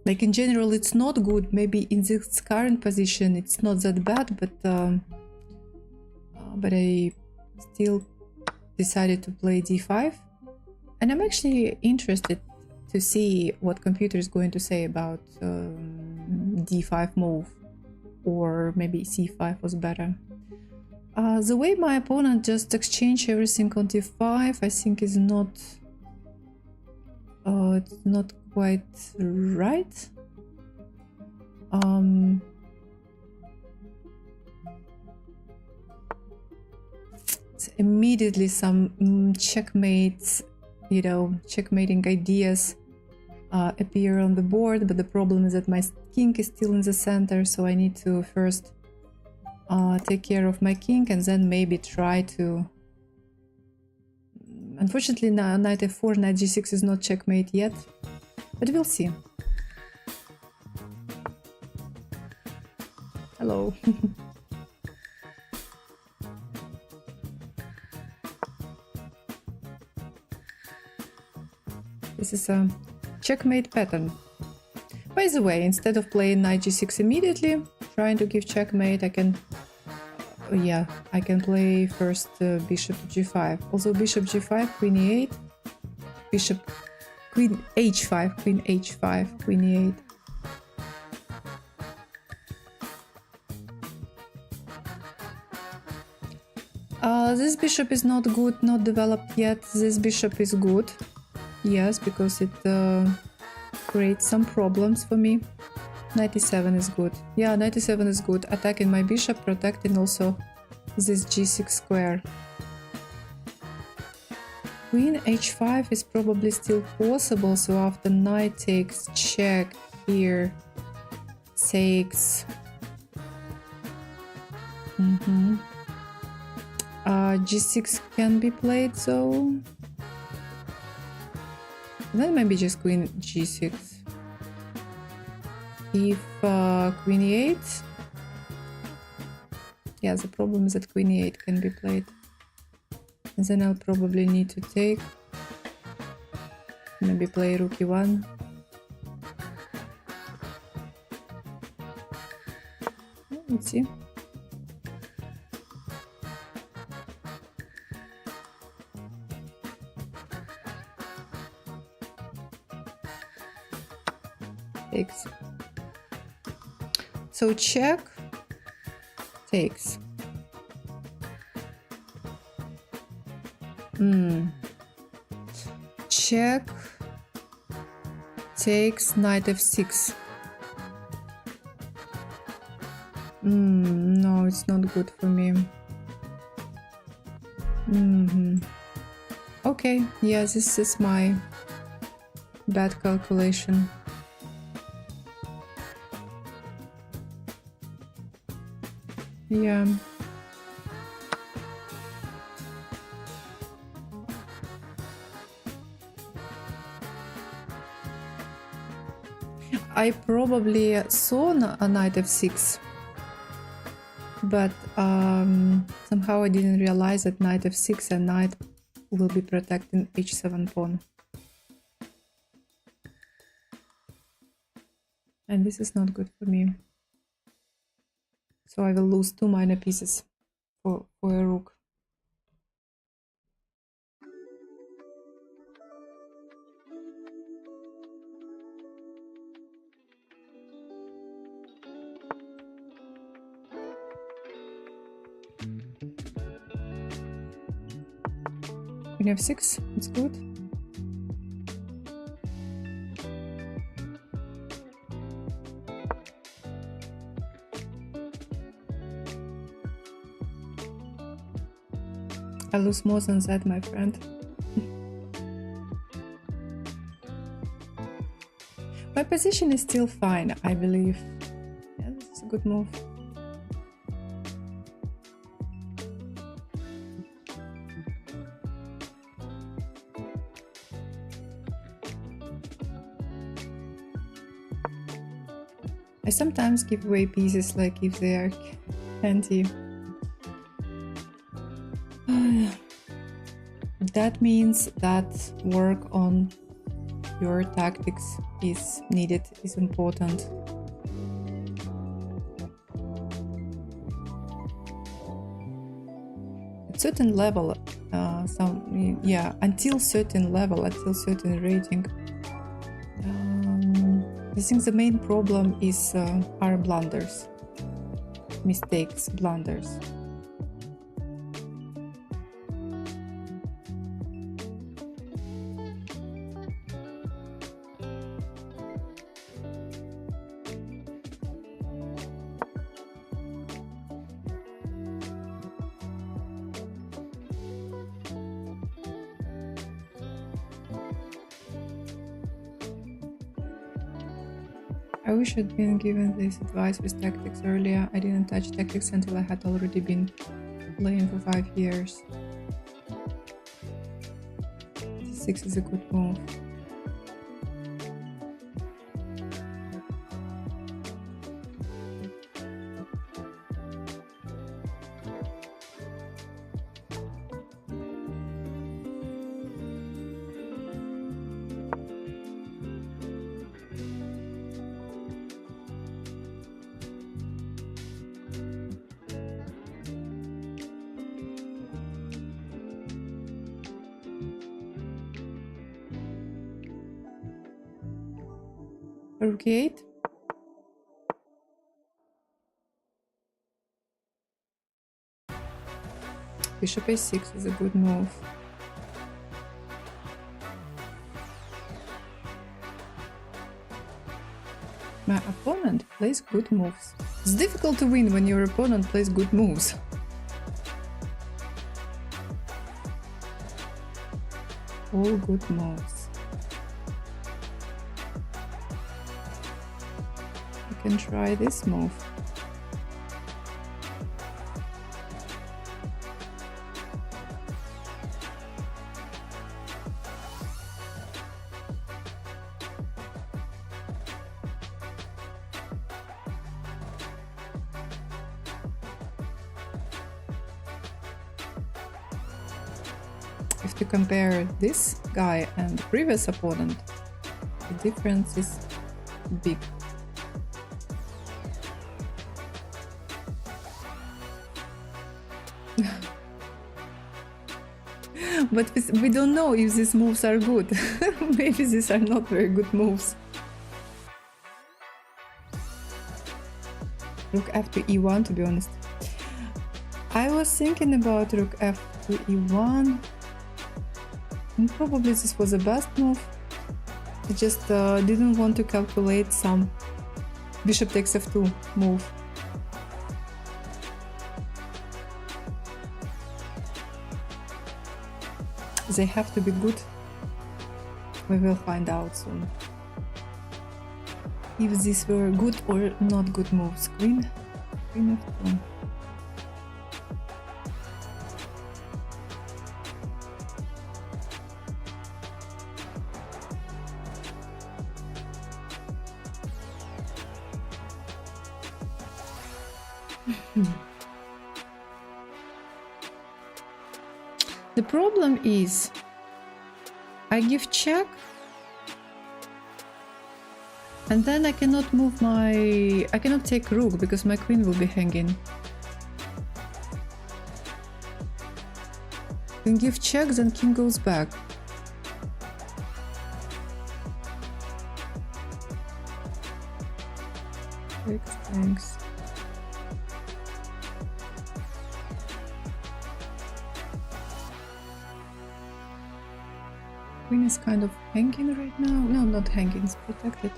Like in general, it's not good. Maybe in this current position, it's not that bad, but I still decided to play d5. And I'm actually interested to see what computer is going to say about d5 move, or maybe c5 was better. The way my opponent just exchanged everything on d5, I think is not it's not quite right. It's immediately some checkmates, you know, checkmating ideas appear on the board, but the problem is that my king is still in the center, so I need to first take care of my king and then maybe try to... Unfortunately, knight f4, knight g6 is not checkmate yet, but we'll see. Hello. This is a checkmate pattern. By the way, instead of playing knight g6 immediately, trying to give checkmate, I can... yeah, I can play first bishop to g5. Also bishop g5, queen e8, bishop, queen h5, queen h5, queen e8. This bishop is not good, not developed yet. This bishop is good. Yes, because it creates some problems for me. 97 is good. Yeah, 97 is good. Attacking my bishop, protecting also this g6 square. Queen h5 is probably still possible, so after knight takes check here, takes... g6 can be played, so... then maybe just queen g6. If queen e8... yeah, the problem is that queen e8 can be played. And then I'll probably need to take... maybe play rook e1. Let's see. Takes. So check, takes. Check, takes, knight f6. No, it's not good for me. Okay, yeah, this is my bad calculation. Yeah. I probably saw a knight f6, but somehow I didn't realize that knight f6 and knight will be protecting h7 pawn. And this is not good for me. So I will lose 2 minor pieces for a rook. Queen f6, it's good. I lose more than that, my friend. My position is still fine, I believe. Yeah, this is a good move. I sometimes give away pieces like if they are candy. That means that work on your tactics is needed, is important. At certain level, until certain level, until certain rating, I think the main problem is are blunders, mistakes, blunders. I wish I'd been given this advice with tactics earlier. I didn't touch tactics until I had already been playing for 5 years. C6 is a good move. Rook 8. Bishop a6 is a good move. My opponent plays good moves. It's difficult to win when your opponent plays good moves. All good moves. I can try this move. If you compare this guy and the previous opponent, the difference is big. But we don't know if these moves are good. Maybe these are not very good moves. Rook f to e1, to be honest. I was thinking about rook f to e1. And probably this was the best move. I just didn't want to calculate some bishop takes f2 move. They have to be good. We will find out soon. If these were good or not good moves. Queen f2. The problem is, I give check And then I cannot move my... I cannot take rook because my queen will be hanging. Can give check, then king goes back. Thanks. Queen is kind of hanging right now. No, not hanging, it's protected.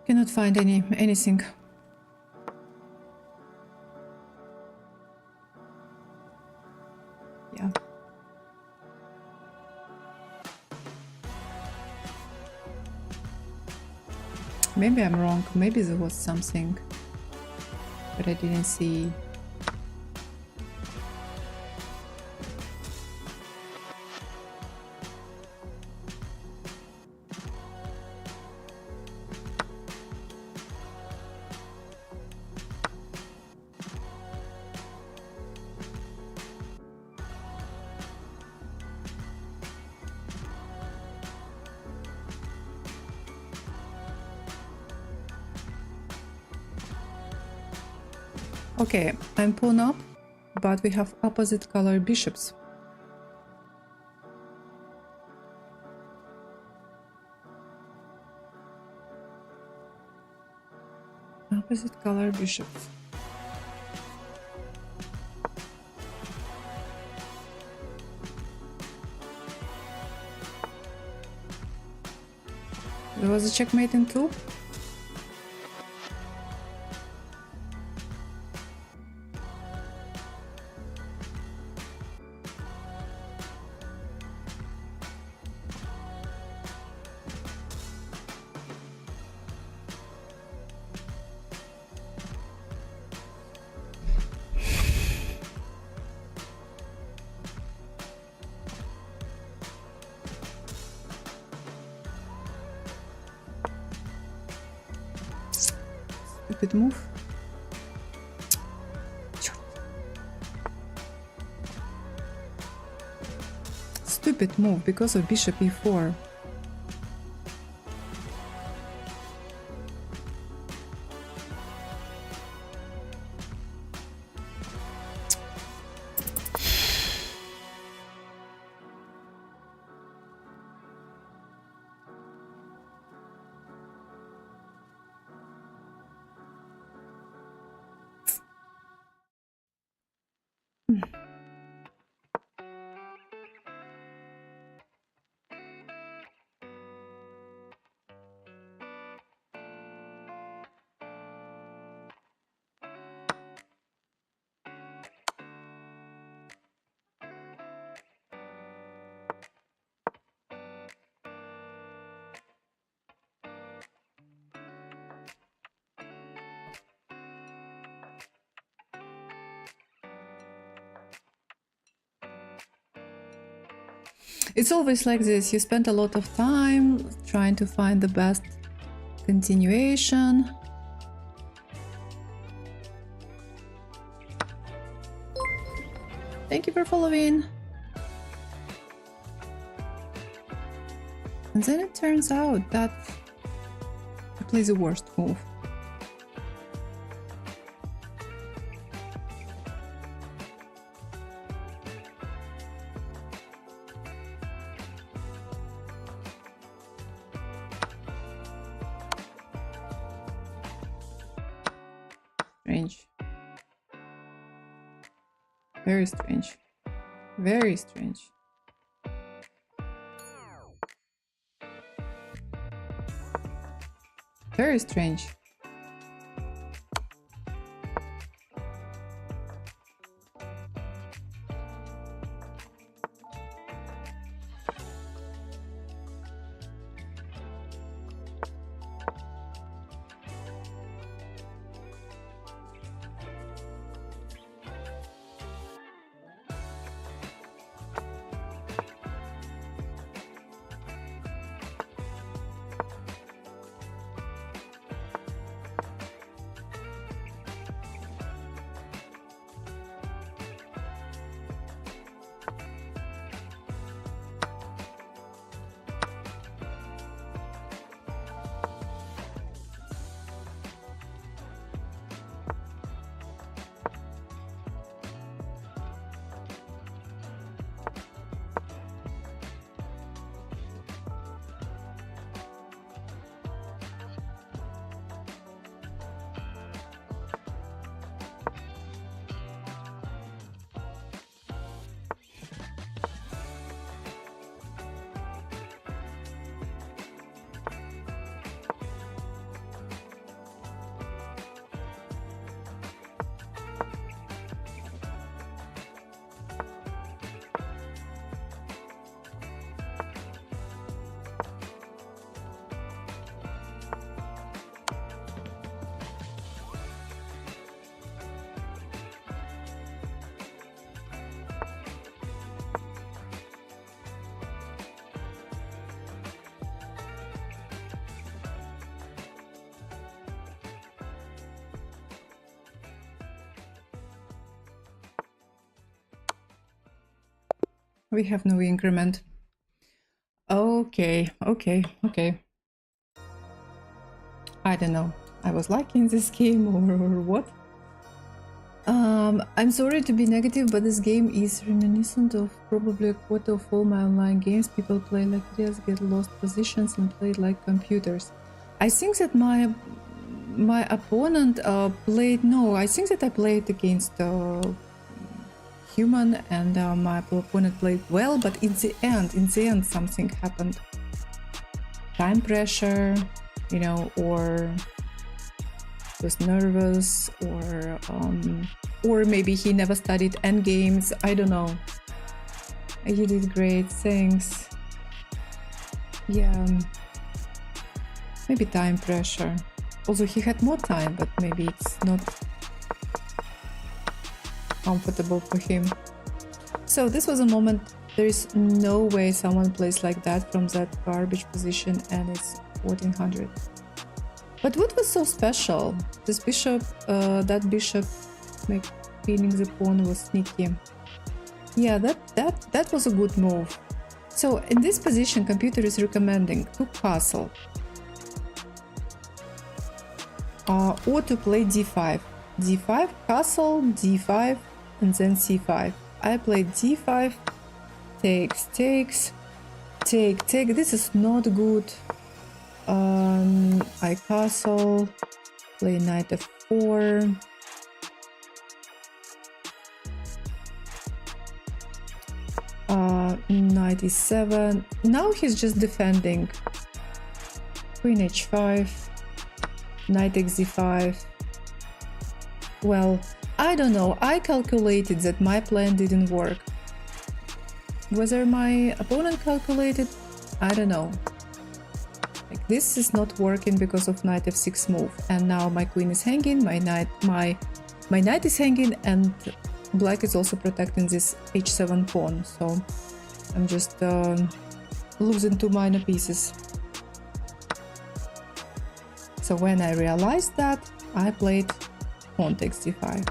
Cannot find anything. Yeah. Maybe I'm wrong. Maybe there was something, but I didn't see. Okay, I'm pawn up, but we have opposite color bishops. Opposite color bishops. There was a checkmate in two. Stupid move. Stupid move because of bishop e4. It's always like this. You spend a lot of time trying to find the best continuation. Thank you for following. And then it turns out that I play the worst move. Strange. Very strange. Very strange. Very strange. We have no increment. Okay, okay, okay. I don't know. I was liking this game or what? I'm sorry to be negative, but this game is reminiscent of probably a quarter of all my online games. People play like this, get lost positions, and play like computers. I think that my opponent played. No, I think that I played against human, and my opponent played well. But in the end, something happened. Time pressure, you know, or was nervous, or maybe he never studied endgames. I don't know. You did great, thanks. Yeah, maybe time pressure. Also, he had more time, but maybe it's not comfortable for him. So this was a moment. There is no way someone plays like that from that garbage position, and it's 1400. But what was so special? This bishop, that bishop, like pinning the pawn was sneaky. Yeah, that was a good move. So in this position, computer is recommending to castle, or to play d5. d5, castle, d5, and then c5. I played d5, takes, takes, take, take. This is not good. I castle, play knight f4. Knight e7. Now he's just defending. Queen h5, knight xd5. Well, I don't know. I calculated that my plan didn't work. Whether my opponent calculated, I don't know. Like, this is not working because of knight f6 move, and now my queen is hanging, my knight is hanging, and black is also protecting this h7 pawn, so I'm just losing two minor pieces. So when I realized that, I played pawn takes d5.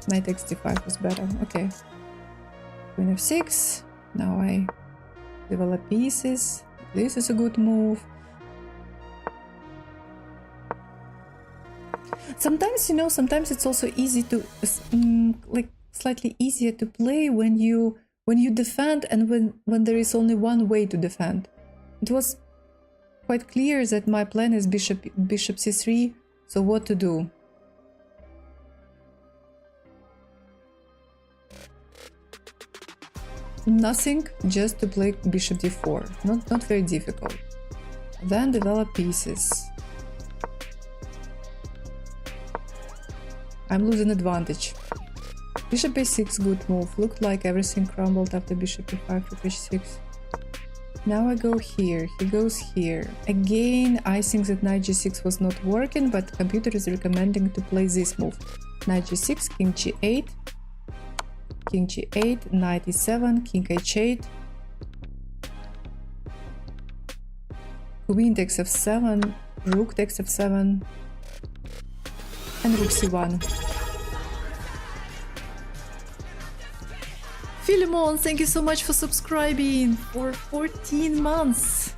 Knight takes d5 was better. Okay, queen f6. Now I develop pieces. This is a good move. Sometimes, you know, sometimes it's also easy to like slightly easier to play when you defend, and when there is only one way to defend. It was quite clear that my plan is bishop c3, so what to do? Nothing, just to play bishop d4. Not very difficult. Then develop pieces. I'm losing advantage. Bishop a6, good move. Looked like everything crumbled after bishop e5 to h6. Now I go here, he goes here. Again, I think that knight g6 was not working, but computer is recommending to play this move. Knight g6, king g8, king g8, knight e7, king h8, queen takes f7, rook takes f7, and rook c1. Philemon, thank you so much for subscribing for 14 months.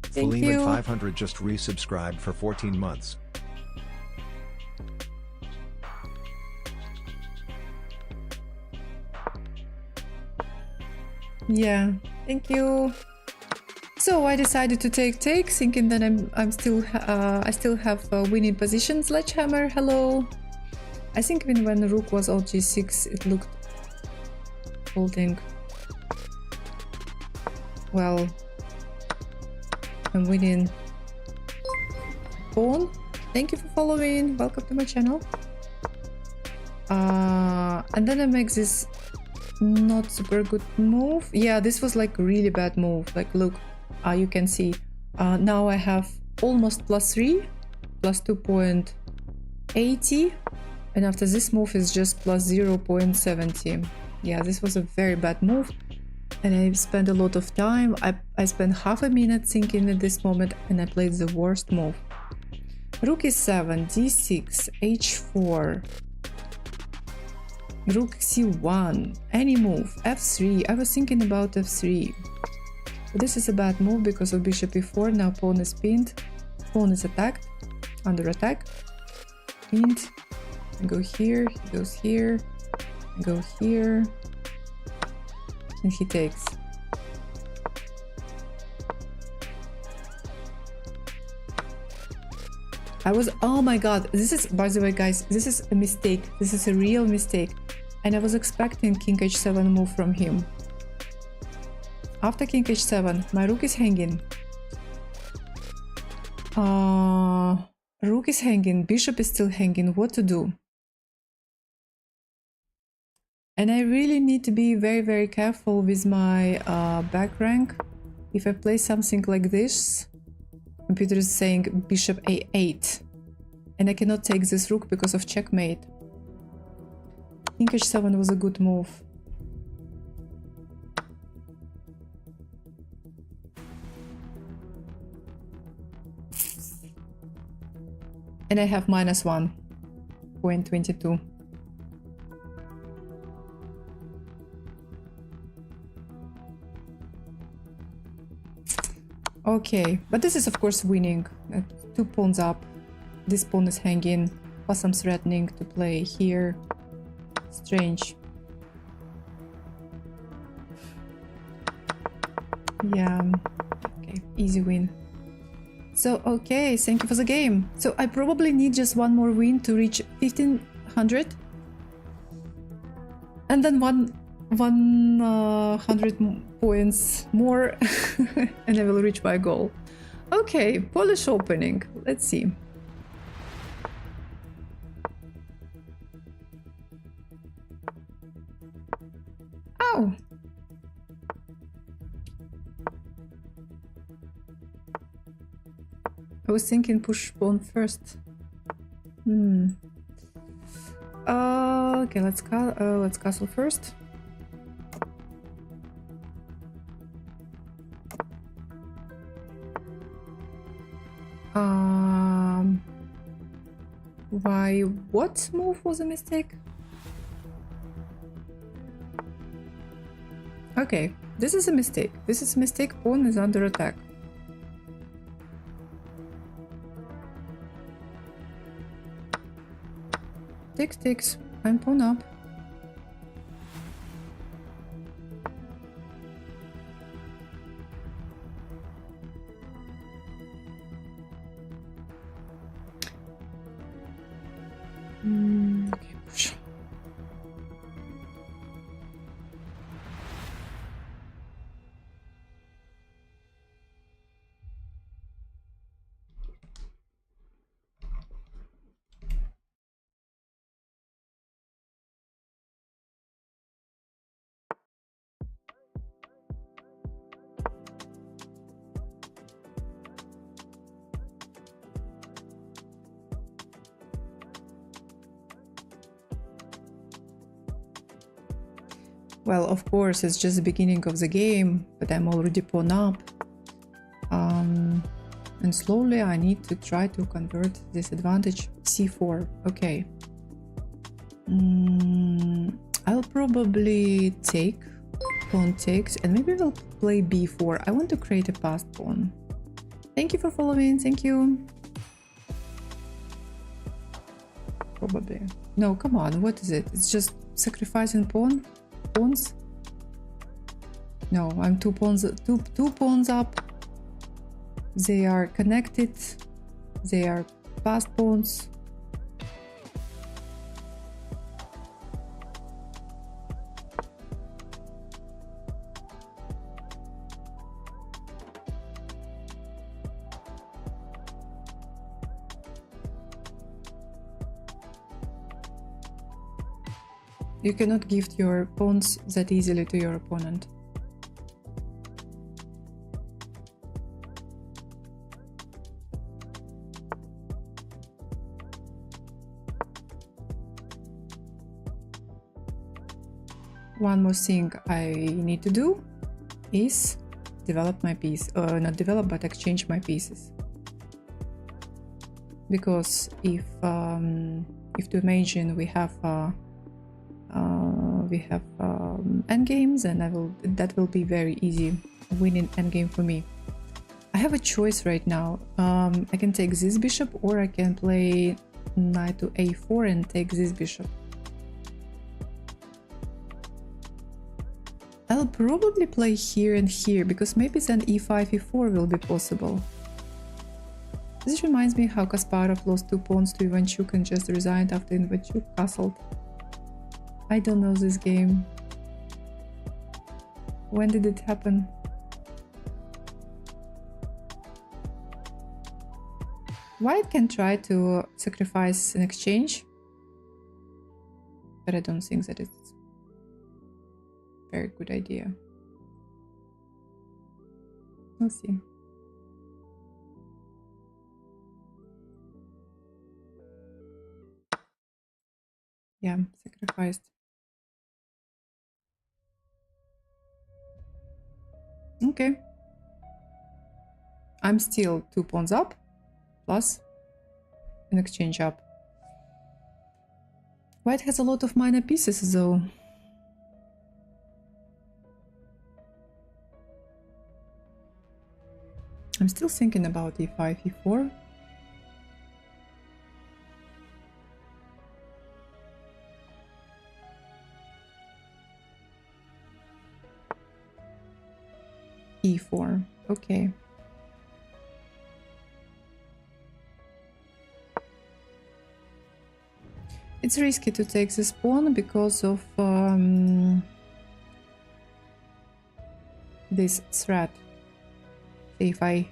Thank Philemon you. 500 just resubscribed for 14 months. Yeah, thank you. So I decided to take, thinking that I still have a winning position. Sledgehammer, hello. I think even when the rook was on g6, it looked holding. Well, I'm winning. Pawn, thank you for following. Welcome to my channel. And then I make this not super good move. Yeah, this was like a really bad move. Like, look, you can see. Now I have almost +3, plus 2.80. And after this move is just plus 0.70. Yeah, this was a very bad move. And I spent a lot of time. I spent half a minute thinking at this moment, and I played the worst move. Rook e7, d6, h4. Rook c1, any move, f3. I was thinking about f3. But this is a bad move because of bishop e4. Now pawn is pinned. Pawn is attacked, under attack. Pinned. I go here, he goes here, I go here. And he takes. Oh my god, this is, by the way guys, this is a mistake. This is a real mistake. And I was expecting king h7 move from him. After king h7, my rook is hanging. Rook is hanging, bishop is still hanging. What to do? And I really need to be very, very careful with my back rank. If I play something like this, computer is saying bishop a8. And I cannot take this rook because of checkmate. King h7 was a good move. And I have -1.22. Okay, but this is of course winning. 2 pawns up. This pawn is hanging. Plus I'm threatening to play here. Strange. Yeah. Okay, easy win. So, okay, thank you for the game. So I probably need just one more win to reach 1500. And then 100 points more and I will reach my goal. Okay, Polish opening. Let's see. Oh. I was thinking push pawn first. Okay, let's castle first. Why? What move was a mistake? Okay, this is a mistake. This is a mistake. Pawn is under attack. Takes. I'm pawn up. Okay, push. Well, of course, it's just the beginning of the game, but I'm already pawn up. And slowly I need to try to convert this advantage. c4, okay. I'll probably take, pawn takes, and maybe we'll play b4. I want to create a passed pawn. Thank you for following, thank you. Probably. No, come on, what is it? It's just sacrificing pawns? No, I'm two pawns up. They are connected. They are passed pawns. You cannot gift your pawns that easily to your opponent. One more thing I need to do is develop my piece, not develop, but exchange my pieces. Because if to imagine we have We have endgames, and that will be very easy winning endgame for me. I have a choice right now. I can take this bishop, or I can play knight to a4 and take this bishop. I'll probably play here and here, because maybe then e5, e4 will be possible. This reminds me how Kasparov lost 2 pawns to Ivanchuk and just resigned after Ivanchuk castled. I don't know this game. When did it happen? White can try to sacrifice an exchange, but I don't think that it's a very good idea. We'll see. Yeah, sacrificed. Okay. I'm still 2 pawns up, plus an exchange up. White has a lot of minor pieces though. I'm still thinking about e5, e4. e4, okay. It's risky to take this pawn because of this threat. If I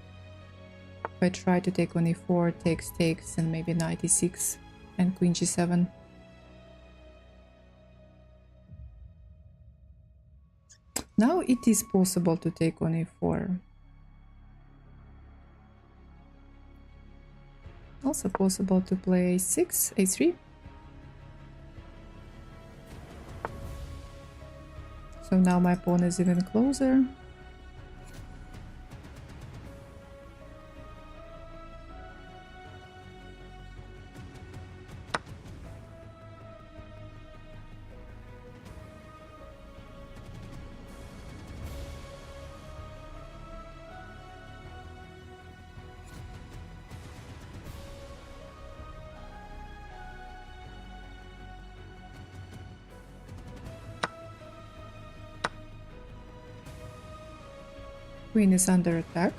try to take on e4, takes, and maybe knight e6 and queen g7. Now it is possible to take on e4. Also possible to play a6, a3. So now my pawn is even closer. Queen is under attack.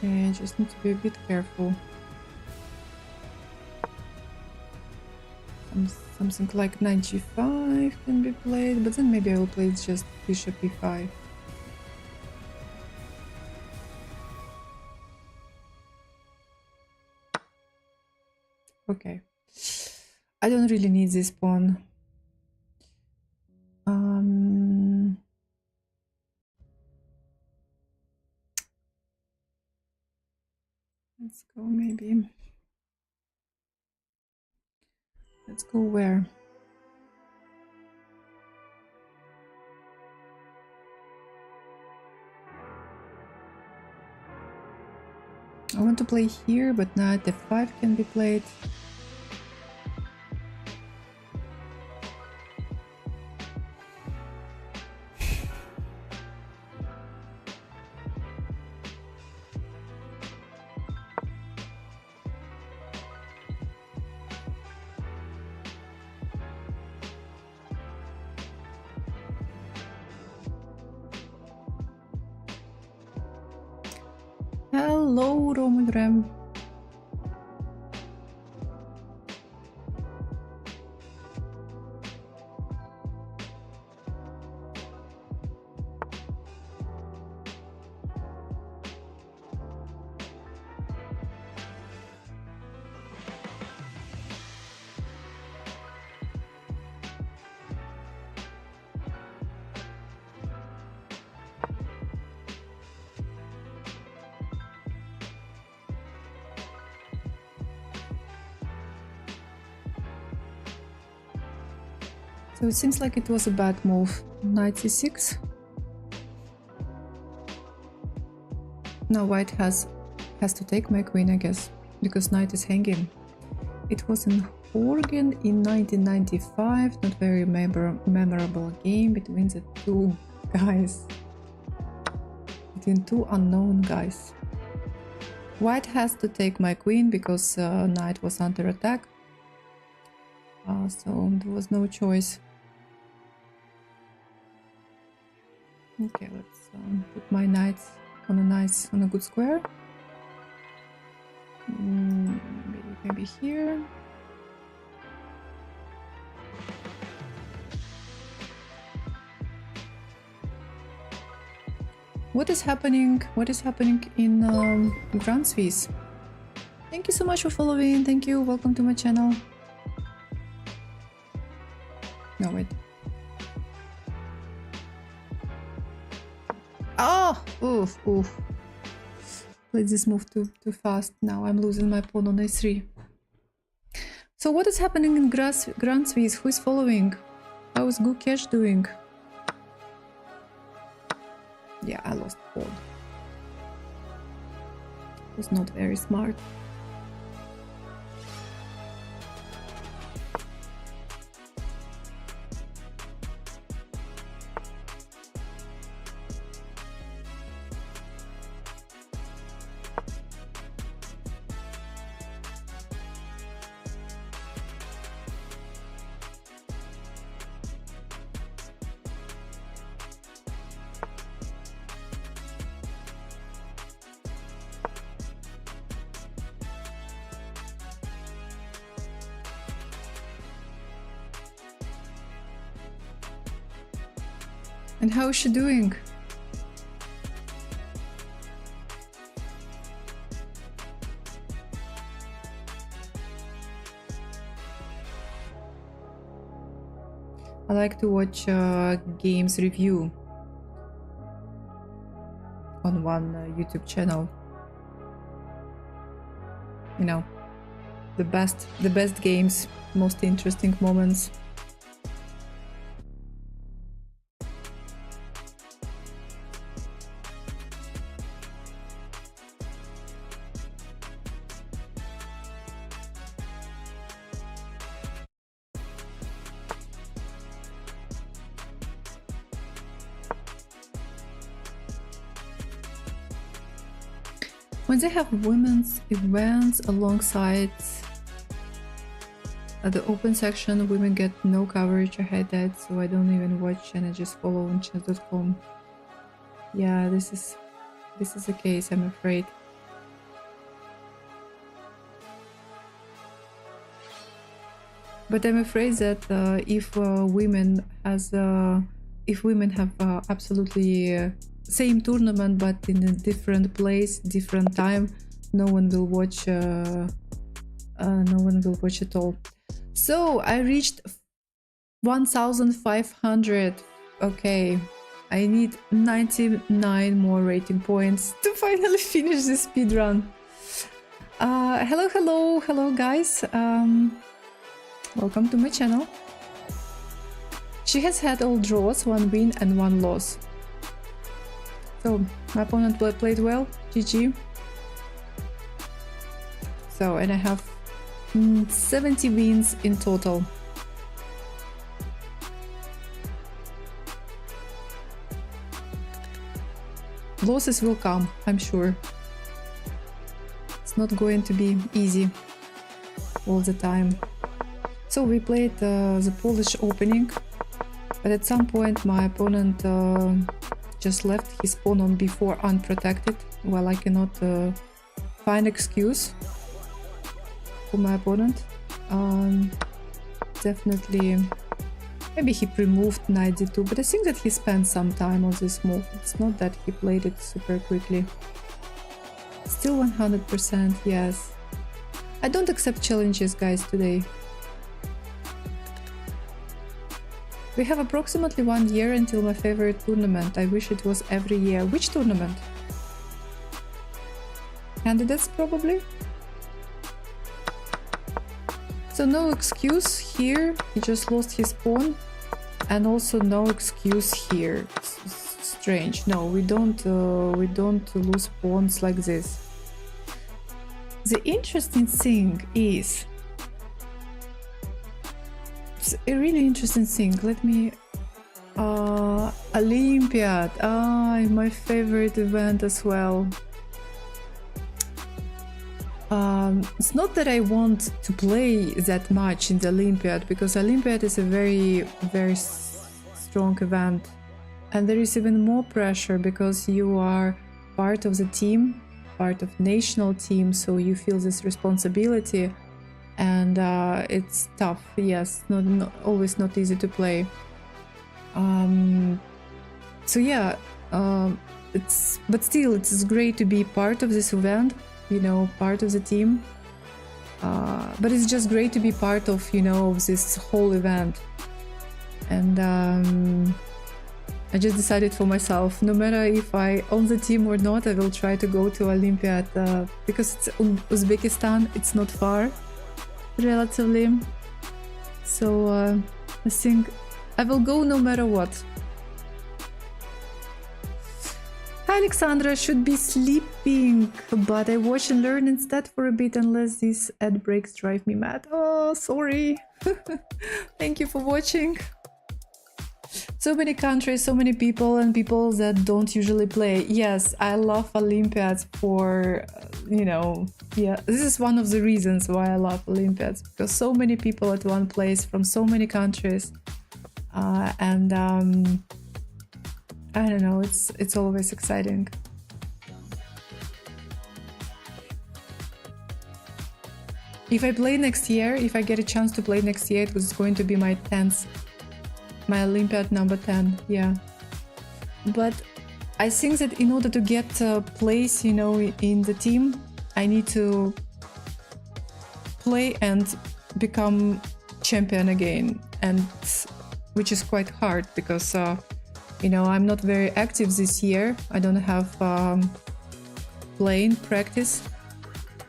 Okay, I just need to be a bit careful. Something like knight g5 can be played, but then maybe I will play just bishop e5. Okay. I don't really need this pawn. Let's go maybe. Let's go where? I want to play here, but knight f5 can be played. Hello, Roman Ram. So it seems like it was a bad move. Knight c6. Now white has to take my queen, I guess, because knight is hanging. It was in Horgen in 1995. Not very memorable game between the two guys. Between two unknown guys. White has to take my queen because knight was under attack. So there was no choice. Okay, let's put my knights on a good square. Maybe here. What is happening? What is happening in Grand Swiss? Thank you so much for following. Thank you. Welcome to my channel. No, wait. Oh! Oof, oof. Played this move too fast. Now I'm losing my pawn on a3. So what is happening in Grand Swiss? Who is following? How is Gukesh doing? Yeah, I lost pawn. It was not very smart. And how is she doing? I like to watch games review on one YouTube channel. You know, the best games, most interesting moments. When they have women's events alongside the open section, women get no coverage. I hate that, so I don't even watch and I just follow on chess.com. Yeah, this is the case, I'm afraid. But I'm afraid that if women have absolutely same tournament but in a different place, different time, no one will watch at all. So I reached 1500. Okay, I need 99 more rating points to finally finish this speedrun. Hello guys, welcome to my channel. She has had all draws, 1 win and 1 loss. So my opponent played well, GG. So, and I have 70 wins in total. Losses will come, I'm sure. It's not going to be easy all the time. So we played the Polish opening, but at some point my opponent just left his pawn on b4 unprotected. Well, I cannot find excuse for my opponent. Definitely, maybe he pre-moved knight d2, but I think that he spent some time on this move. It's not that he played it super quickly. Still 100%, yes. I don't accept challenges, guys, today. We have approximately 1 year until my favorite tournament. I wish it was every year. Which tournament? Candidates, probably? So no excuse here. He just lost his pawn. And also no excuse here. It's strange. No, we don't lose pawns like this. The interesting thing is, it's a really interesting thing. Let me Olympiad. My favorite event as well. It's not that I want to play that much in the Olympiad, because Olympiad is a very, very strong event. And there is even more pressure because you are part of the team, part of national team, so you feel this responsibility. And it's tough, yes, not always not easy to play. So yeah, but still it's great to be part of this event, you know, part of the team. But it's just great to be part of, you know, of this whole event. And I just decided for myself, no matter if I own the team or not, I will try to go to Olympiad, because it's Uzbekistan, it's not far, relatively. So I think I will go no matter what. Hi Alexandra, should be sleeping, but I watch and learn instead for a bit unless these ad breaks drive me mad. Oh, sorry. Thank you for watching. So many countries, so many people, and people that don't usually play. Yes, I love Olympiads for, you know, yeah, this is one of the reasons why I love Olympiads, because so many people at one place from so many countries. And I don't know, it's always exciting. If I play next year, if I get a chance to play next year, it was going to be my 10th, my Olympiad number 10, yeah. But I think that in order to get a place, you know, in the team, I need to play and become champion again, and which is quite hard because you know, I'm not very active this year. I don't have playing practice,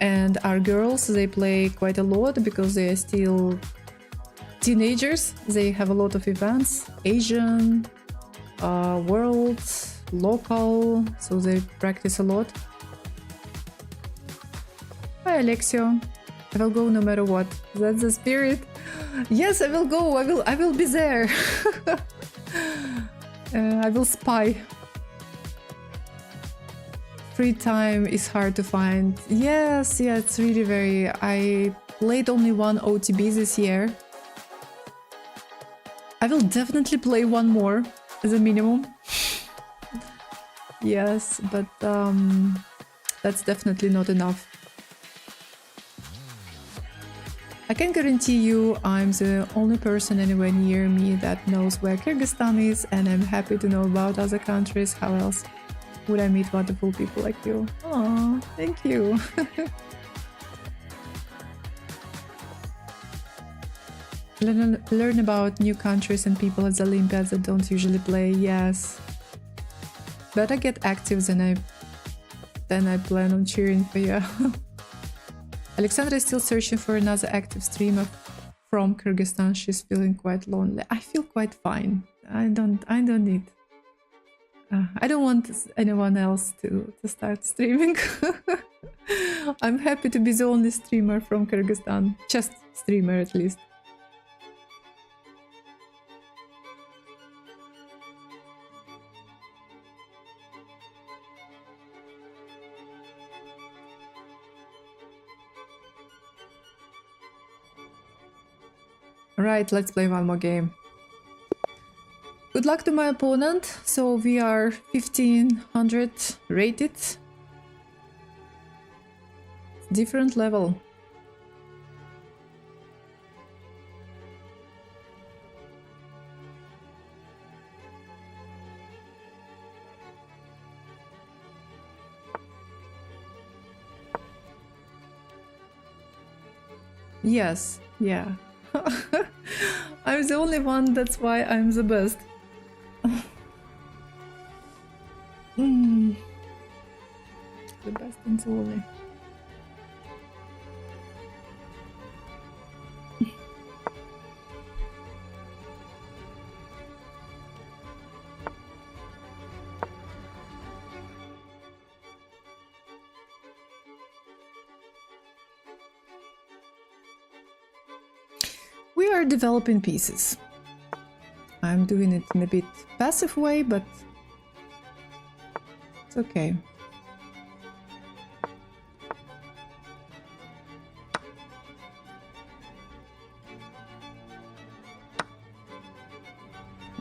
and our girls, they play quite a lot because they are still teenagers. They have a lot of events, Asian, world, local, so they practice a lot. Hi Alexio, I will go no matter what. That's the spirit. Yes, I will go. I will be there. I will spy. Free time is hard to find. Yes, yeah, it's really very... I played only one OTB this year. I will definitely play one more as a minimum. Yes, but that's definitely not enough. I can guarantee you I'm the only person anywhere near me that knows where Kyrgyzstan is, and I'm happy to know about other countries. How else would I meet wonderful people like you? Aww, thank you. Learn about new countries and people at the Olympiads that don't usually play, yes. Better get active than I plan on cheering for you. Alexandra is still searching for another active streamer from Kyrgyzstan. She's feeling quite lonely. I feel quite fine. I don't need. I don't want anyone else to start streaming. I'm happy to be the only streamer from Kyrgyzstan. Just streamer at least. Right, let's play one more game. Good luck to my opponent. So we are 1500 rated. Different level. Yes, yeah. I'm the only one, that's why I'm the best. The best and the only. are developing pieces. I'm doing it in a bit passive way, but it's okay.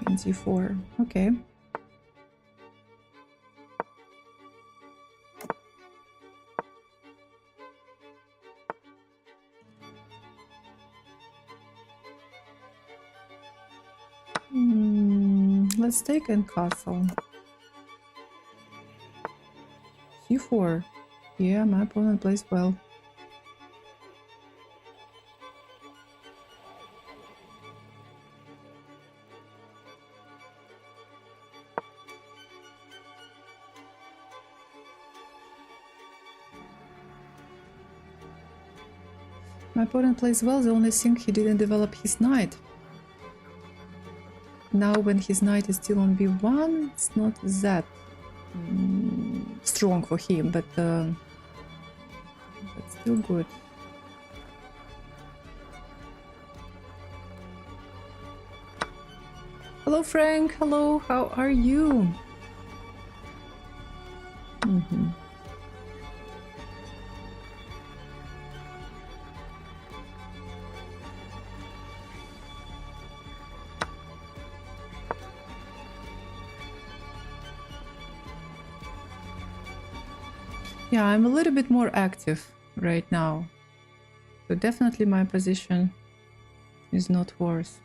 Queen c4, okay. Let's take in castle. c4. Yeah, my opponent plays well. My opponent plays well, the only thing he didn't develop his knight. Now when his knight is still on b1, it's not that strong for him, but still good. Hello Frank, hello, how are you? Yeah, I'm a little bit more active right now. So definitely my position is not worse.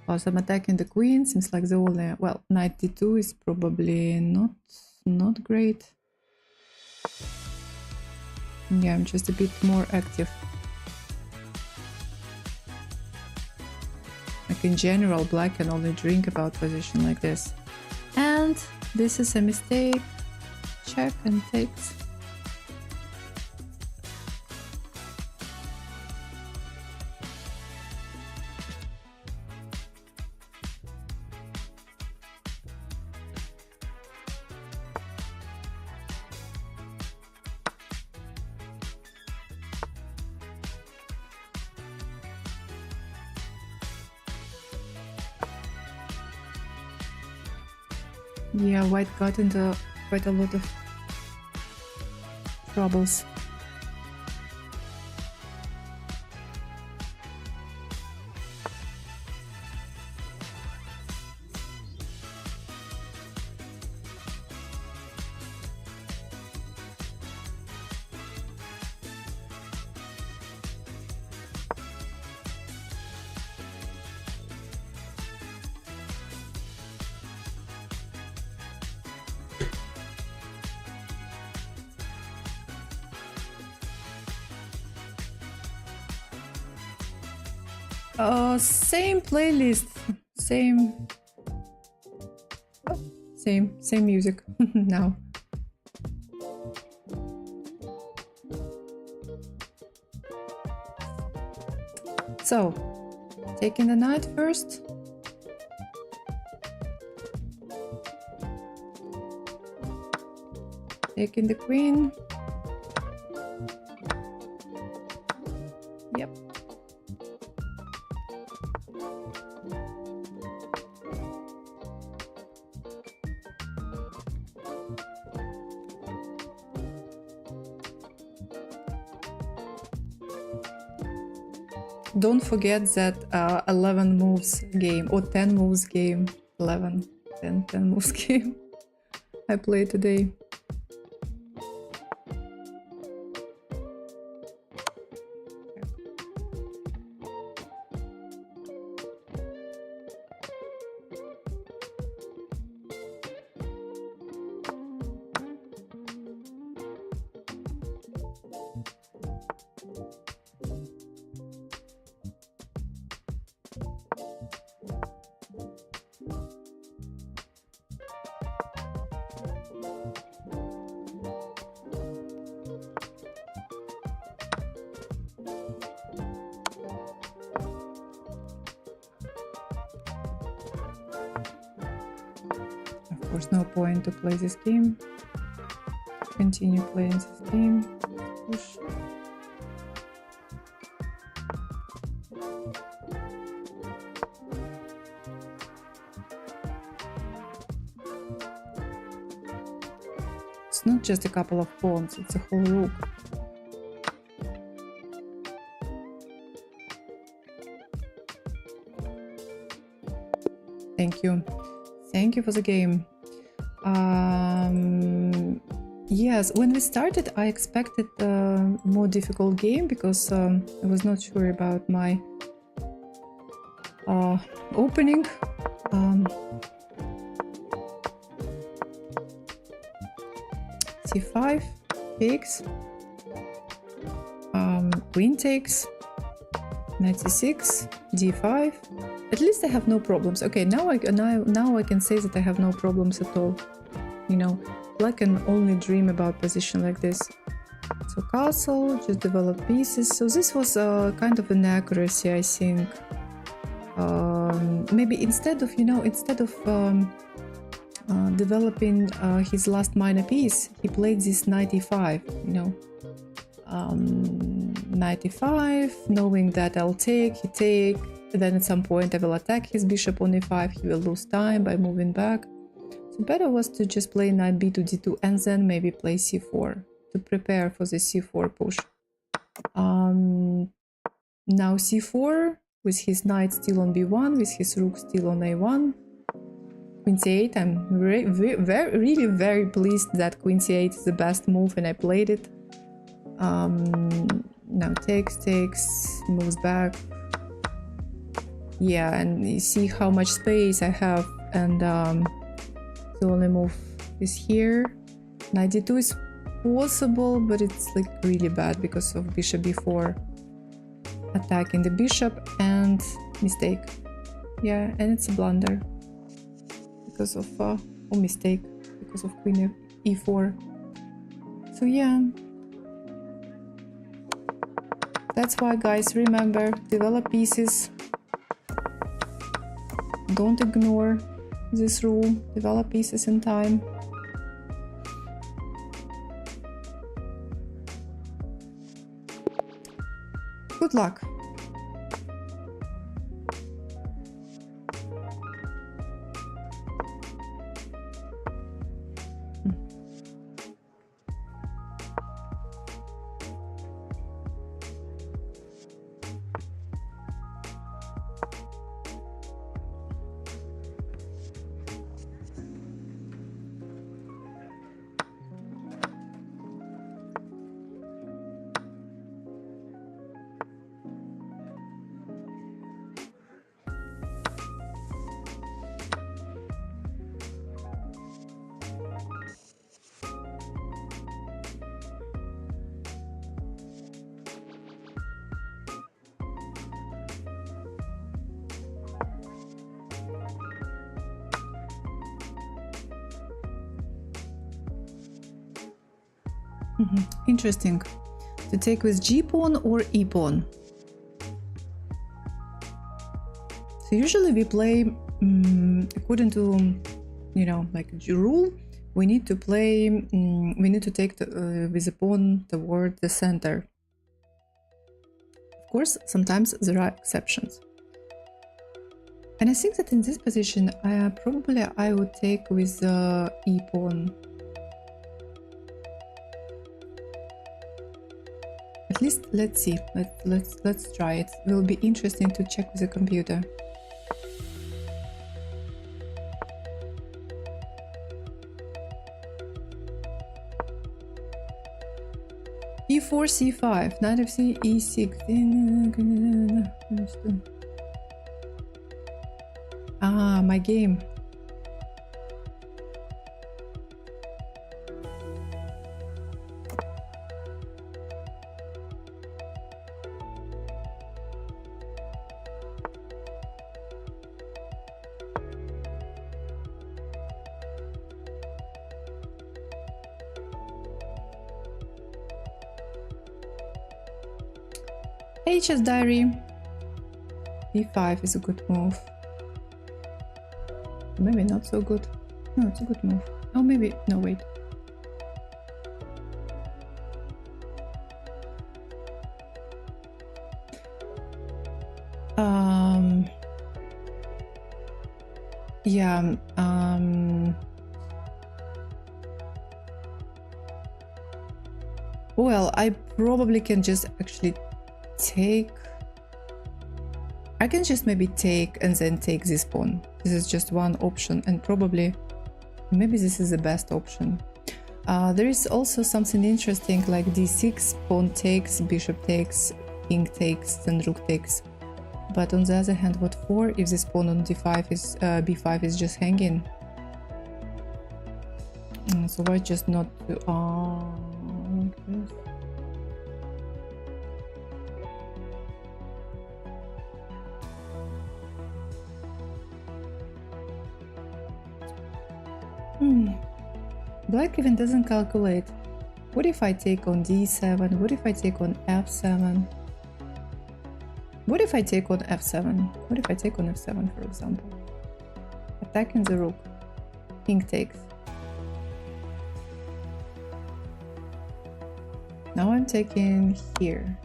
Plus I'm attacking the queen, seems like the only... Well, knight d2 is probably not great. Yeah, I'm just a bit more active. Like in general, black can only drink about position like this. And this is a mistake. Check and takes. Yeah, white got into quite a lot of troubles. Same playlist, same music now. So, taking the knight first. Taking the queen. Yep. Don't forget that 11 moves game or 10 moves game, 11, 10 moves game I played today. Of course, no point to play this game. Continue playing this game. Push. It's not just a couple of pawns, it's a whole rook. Thank you. Thank you for the game. Yes, when we started, I expected a more difficult game because I was not sure about my opening. C5 takes, queen takes, knight c6, d5. At least I have no problems. Okay, now I can say that I have no problems at all. You know, I can only dream about position like this. So castle, just develop pieces. So this was kind of an accuracy, I think. Maybe instead of developing his last minor piece, he played this knight e5. You know, knight e5, knowing that I'll take, he take. Then at some point I will attack his bishop on e5, he will lose time by moving back. So better was to just play knight b to d2 and then maybe play c4 to prepare for the c4 push. Now c4 with his knight still on b1, with his rook still on a1. Queen c8, I'm really very pleased that queen c8 is the best move and I played it. Now takes, moves back. Yeah, and you see how much space I have, and the only move is here. Knight d2 is possible, but it's like really bad because of bishop b4 attacking the bishop and mistake. Yeah, and it's a blunder because of mistake because of queen e4. So yeah, that's why, guys, remember, develop pieces. Don't ignore this rule, develop pieces in time. Good luck! Interesting. To take with g pawn or e pawn. So usually we play according to, you know, like rule. We need to play. We need to take with the pawn toward the center. Of course, sometimes there are exceptions. And I think that in this position, probably I would take with e pawn. At least let's see. Let's try it. It will be interesting to check with the computer. e4, c5, knight f3, e6. Ah, my game. HS diary. e5 is a good move. Maybe not so good. No, it's a good move. Oh, maybe. No, wait. Yeah. Well, I probably can just actually take... I can just maybe take and then take this pawn. This is just one option, and probably maybe this is the best option. There is also something interesting like d6, pawn takes, bishop takes, king takes, then rook takes. But on the other hand, what for if this pawn on d5 is b5 is just hanging? So why just not to... like this? Black even doesn't calculate. What if I take on d7? What if I take on f7? What if I take on f7? What if I take on f7, for example? Attacking the rook. King takes. Now I'm taking here.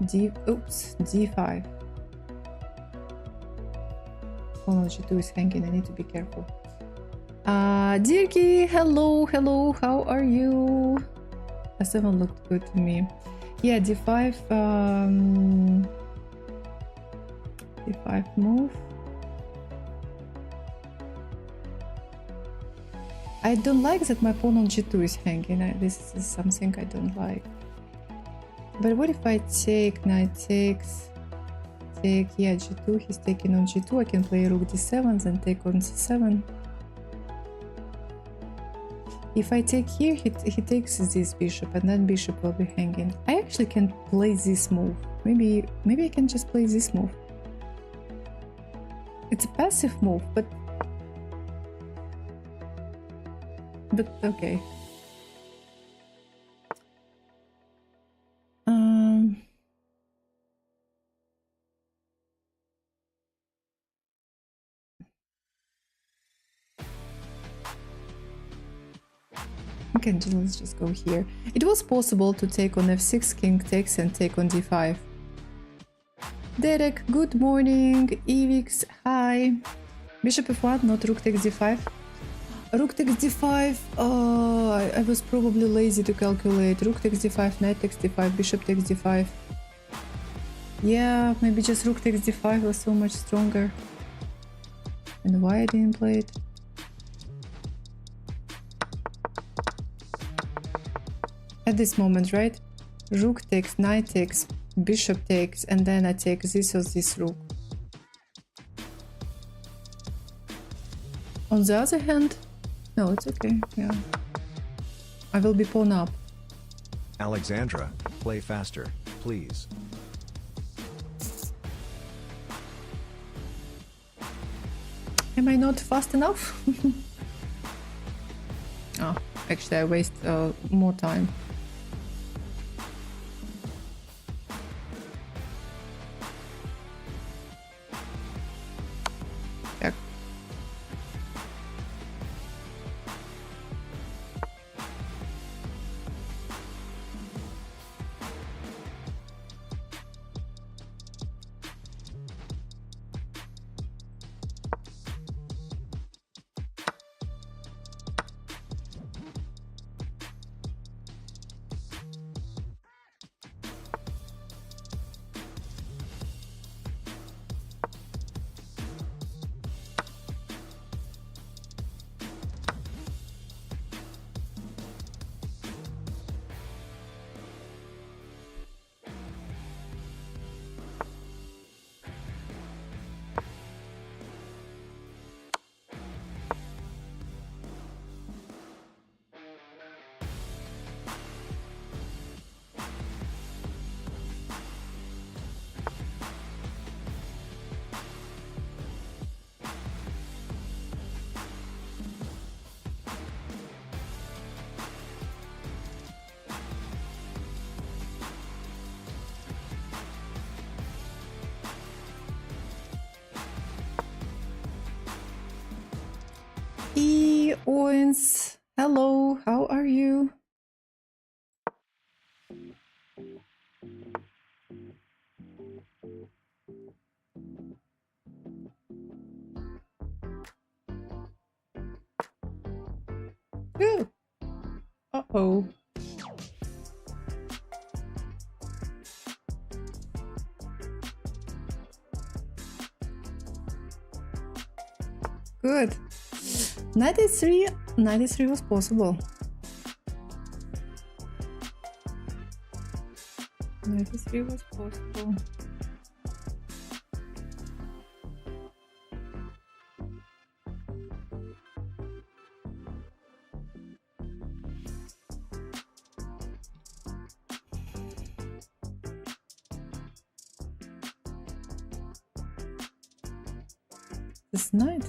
d5. Pawn on g2 is hanging. I need to be careful. Dirky, hello, how are you? f7 looked good to me. Yeah, d5, d5 move. I don't like that my pawn on g2 is hanging. This is something I don't like. But what if I take knight takes, yeah, g2, he's taking on g2, I can play rook d7, then take on c7. If I take here, he takes this bishop, and then bishop will be hanging. I actually can play this move. Maybe I can just play this move. It's a passive move, but okay. Okay, let's just go here. It was possible to take on f6, king takes, and take on d5. Derek, good morning. Evix, hi. Bishop f1, not rook takes d5. Rook takes d5. I was probably lazy to calculate. Rook takes d5, knight takes d5, bishop takes d5. Yeah, maybe just rook takes d5 was so much stronger. And why I didn't play it? At this moment, right? Rook takes, knight takes, bishop takes, and then I take this or this rook. On the other hand, no, it's okay, yeah. I will be pawn up. Alexandra, play faster, please. Am I not fast enough? Oh, actually I waste more time. Owens, hello, how are you? Ooh. Uh-oh. Good. 93 was possible. 93 was possible. This night.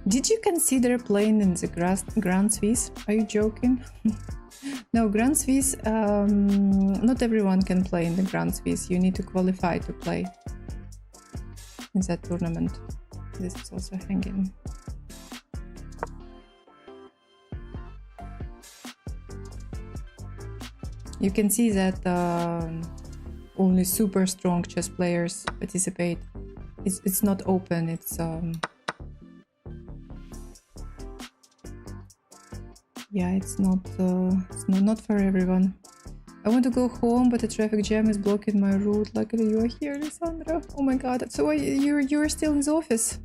Did you consider playing in the Grand Swiss? Are you joking? No, Grand Swiss, not everyone can play in the Grand Swiss. You need to qualify to play in that tournament. This is also hanging. You can see that only super strong chess players participate. It's not open, it's yeah, it's not for everyone. I want to go home, but the traffic jam is blocking my route. Luckily you are here, Alessandra. Oh my god, so you're still in the office?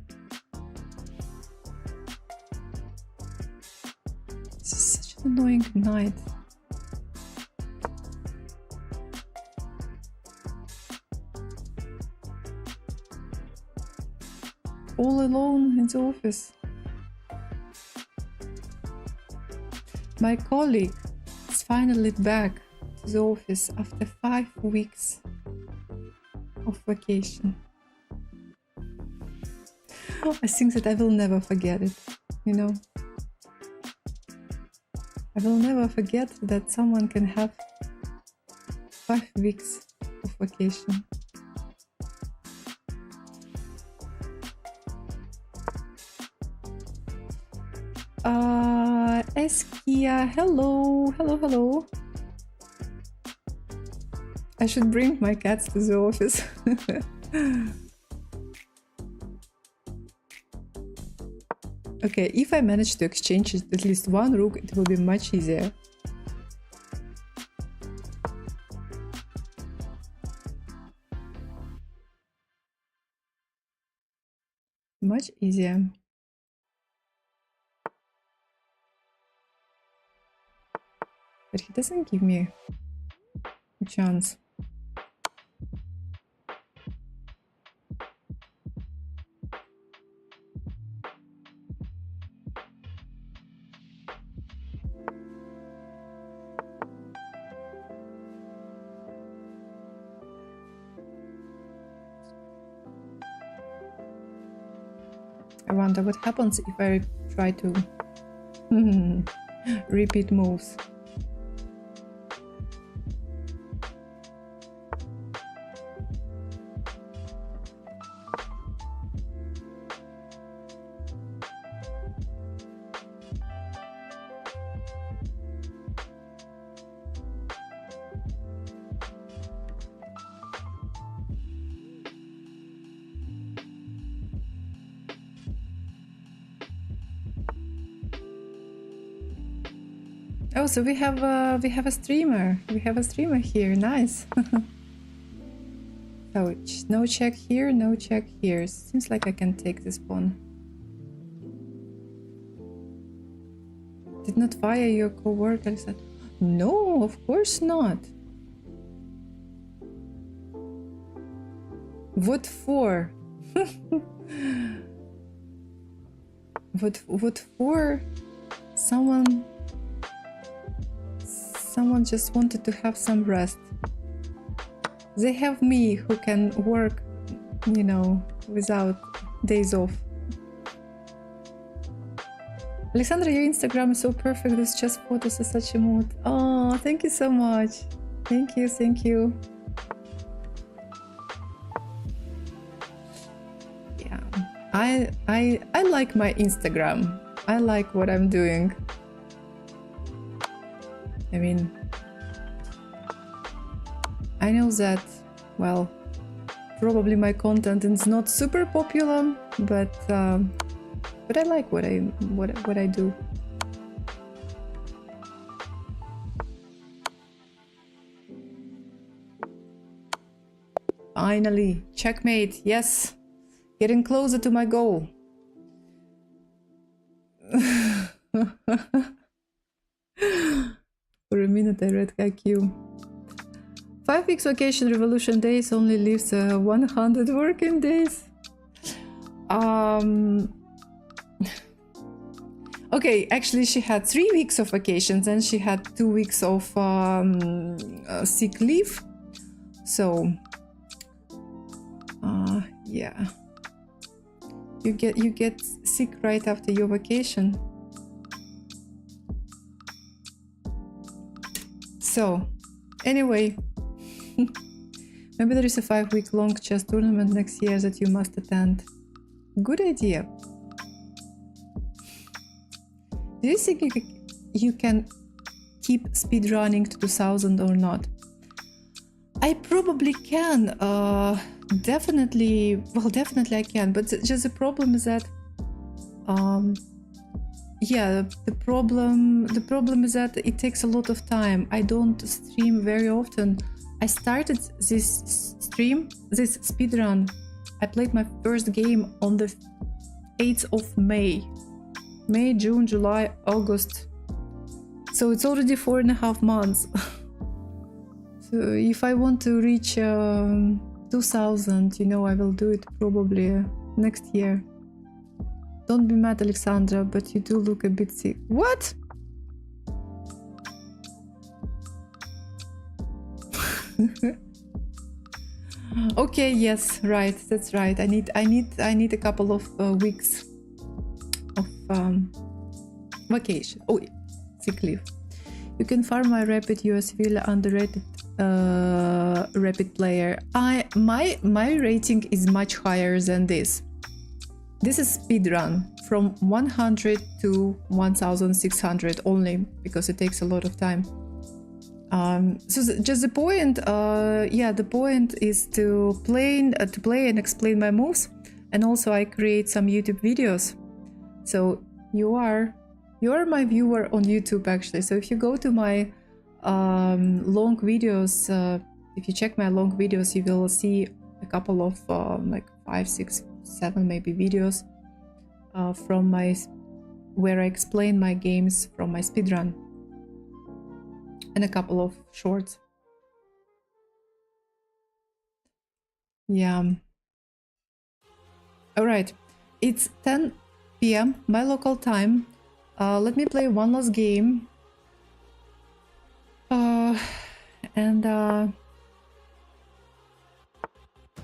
This is such an annoying night. All alone in the office. My colleague is finally back to the office after 5 weeks of vacation. I think that I will never forget it, you know. I will never forget that someone can have 5 weeks of vacation. Eskia, hello, hello. I should bring my cats to the office. Okay, if I manage to exchange at least one rook, it will be much easier. Much easier. But he doesn't give me a chance. I wonder what happens if I try to repeat moves. Oh, so we have a streamer. We have a streamer here. Nice. So no check here, no check here. Seems like I can take this pawn. Did not fire your co-worker? Said, no, of course not. What for? What for? Someone just wanted to have some rest. They have me who can work, you know, without days off. Alexandra, your Instagram is so perfect. Those chess photos are such a mood. Oh, thank you so much. Thank you, thank you. Yeah, I like my Instagram. I like what I'm doing. I mean, I know that, well, probably my content is not super popular, but I like what I do. Finally, checkmate. Yes, getting closer to my goal. For a minute I read HQ. 5 weeks vacation revolution days only leaves 100 working days. Okay, actually she had 3 weeks of vacations and she had 2 weeks of sick leave. So yeah, you get sick right after your vacation. So anyway, maybe there is a 5-week long chess tournament next year that you must attend. Good idea. Do you think you can keep speedrunning to 2000 or not? I probably can. Definitely I can. But just the problem is that, yeah, the problem is that it takes a lot of time. I don't stream very often. I started this speedrun. I played my first game on the 8th of May. May, June, July, August. So it's already 4.5 months. So if I want to reach 2000, you know, I will do it probably next year. Don't be mad, Alexandra, but you do look a bit sick. What? Okay, yes, right, that's right. I need a couple of weeks of vacation. Oh, sick leave. You can farm my rapid US Villa underrated rapid player. My rating is much higher than this. This is speedrun from 100 to 1600 only because it takes a lot of time. So just the point, yeah, the point is to play and explain my moves, and also I create some YouTube videos. So you are my viewer on YouTube actually. So if you go to my long videos, if you check my long videos, you will see a couple of like 5, 6, 7 maybe videos from where I explain my games from my speedrun, and a couple of shorts. Yeah. All right. It's 10 p.m. my local time. Let me play one last game.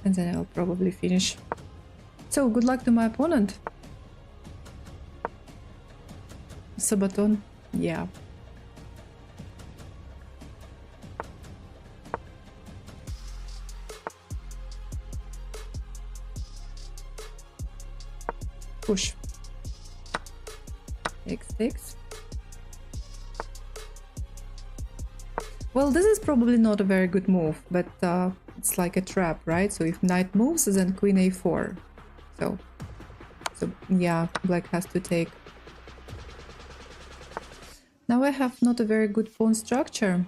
And then I'll probably finish. So good luck to my opponent. Sabaton. Yeah. Push. Takes. Well, this is probably not a very good move, but it's like a trap, right? So if knight moves, then queen a4. So yeah, black has to take. Now I have not a very good pawn structure,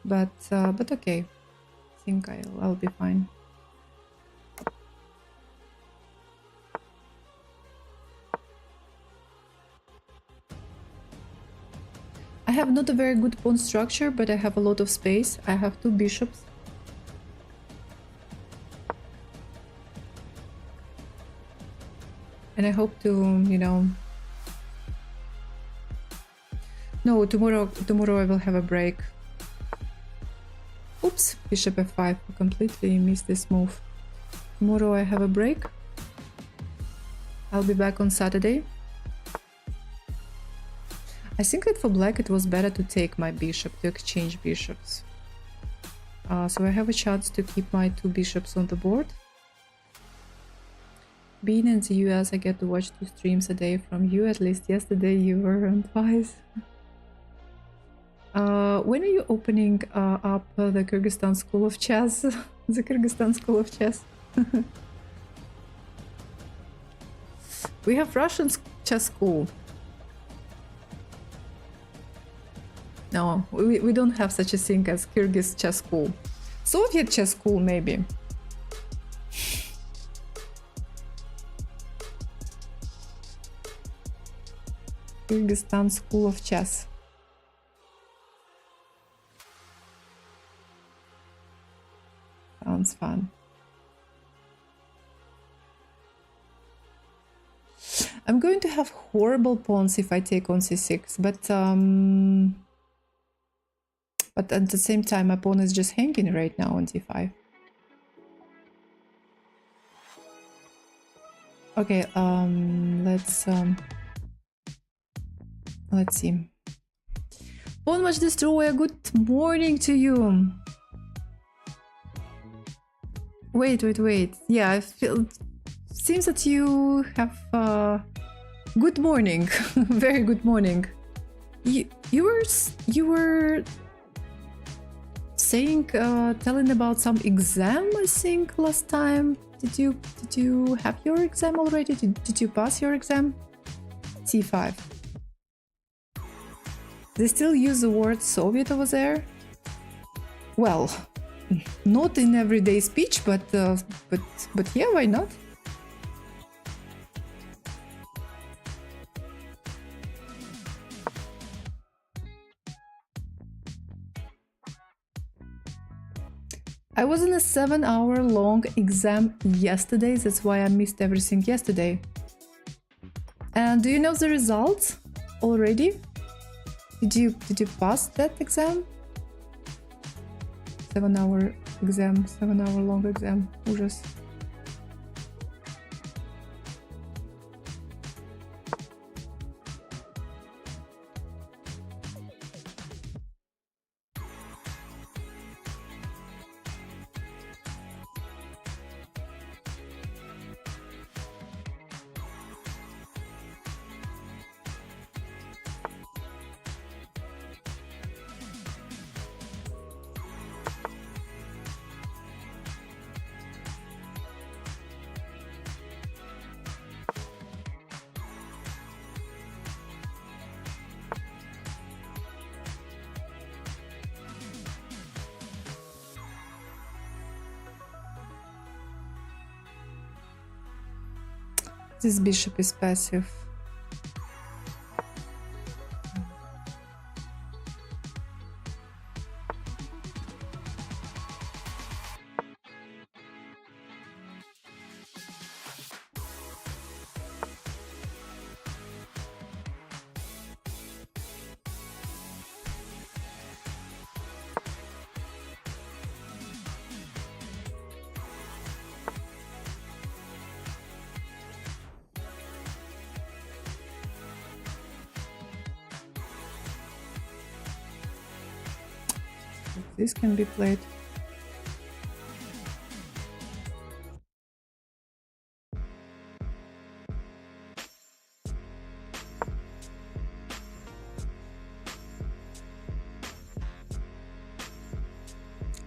but okay. I think I'll be fine. I have not a very good pawn structure, but I have a lot of space. I have 2 bishops. And I hope to, you know... No, tomorrow I will have a break. Oops, bishop f5. I completely missed this move. Tomorrow I have a break. I'll be back on Saturday. I think that for black it was better to take my bishop, to exchange bishops. So I have a chance to keep my 2 bishops on the board. Being in the US, I get to watch 2 streams a day from you. At least yesterday you were on twice. When are you opening up the Kyrgyzstan School of Chess? The Kyrgyzstan School of Chess. We have Russian chess school. No, we don't have such a thing as Kyrgyz chess school. Soviet chess school, maybe. Kyrgyzstan School of Chess. Sounds fun. I'm going to have horrible pawns if I take on c6, but at the same time, my pawn is just hanging right now on d5. Okay, let's see. Pawn Match Destroyer, good morning to you. Wait. Yeah, I feel. Seems that you have. Good morning, very good morning. You were saying, telling about some exam, I think, last time. Did you have your exam already? Did you pass your exam? C5. They still use the word Soviet over there? Well, not in everyday speech, but yeah, why not? I was in a 7-hour-long exam yesterday, that's why I missed everything yesterday. And do you know the results already? Did you pass that exam? 7-hour exam, 7-hour-long exam. Ужас. This bishop is passive. This can be played.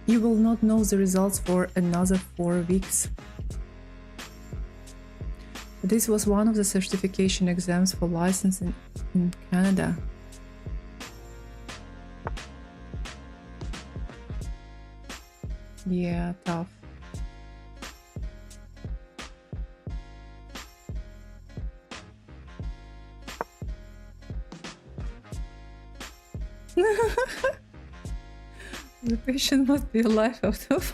You will not know the results for another 4 weeks. This was one of the certification exams for licensing in Canada. Yeah, tough. The patient must be alive out of.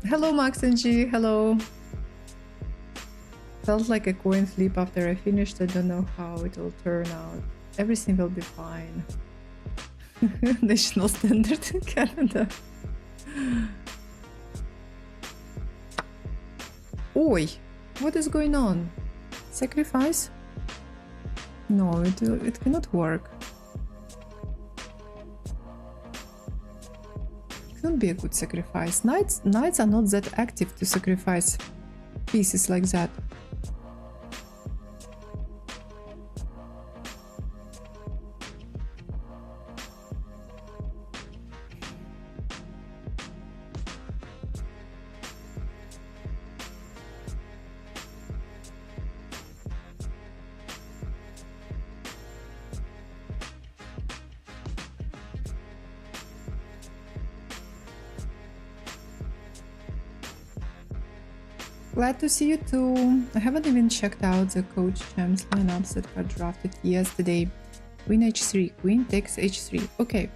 Hello, Max and G. Hello. Felt like a coin flip after I finished. I don't know how it will turn out. Everything will be fine. National standard in Canada. Oi! What is going on? Sacrifice? No, it cannot work. It cannot be a good sacrifice. Knights are not that active to sacrifice pieces like that. Glad to see you too. I haven't even checked out the coach champs lineups that were drafted yesterday. Queen h3, queen takes h3. Okay.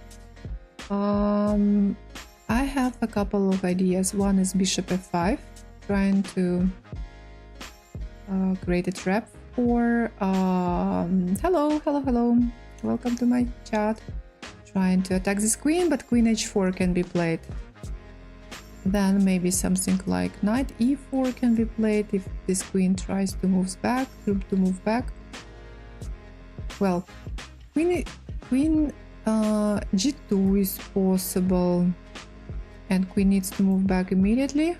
I have a couple of ideas. One is bishop f5, trying to create a trap for hello. Welcome to my chat. Trying to attack this queen, but queen h4 can be played. Then maybe something like knight e4 can be played if this queen tries to move back. Well, queen g2 is possible, and queen needs to move back immediately,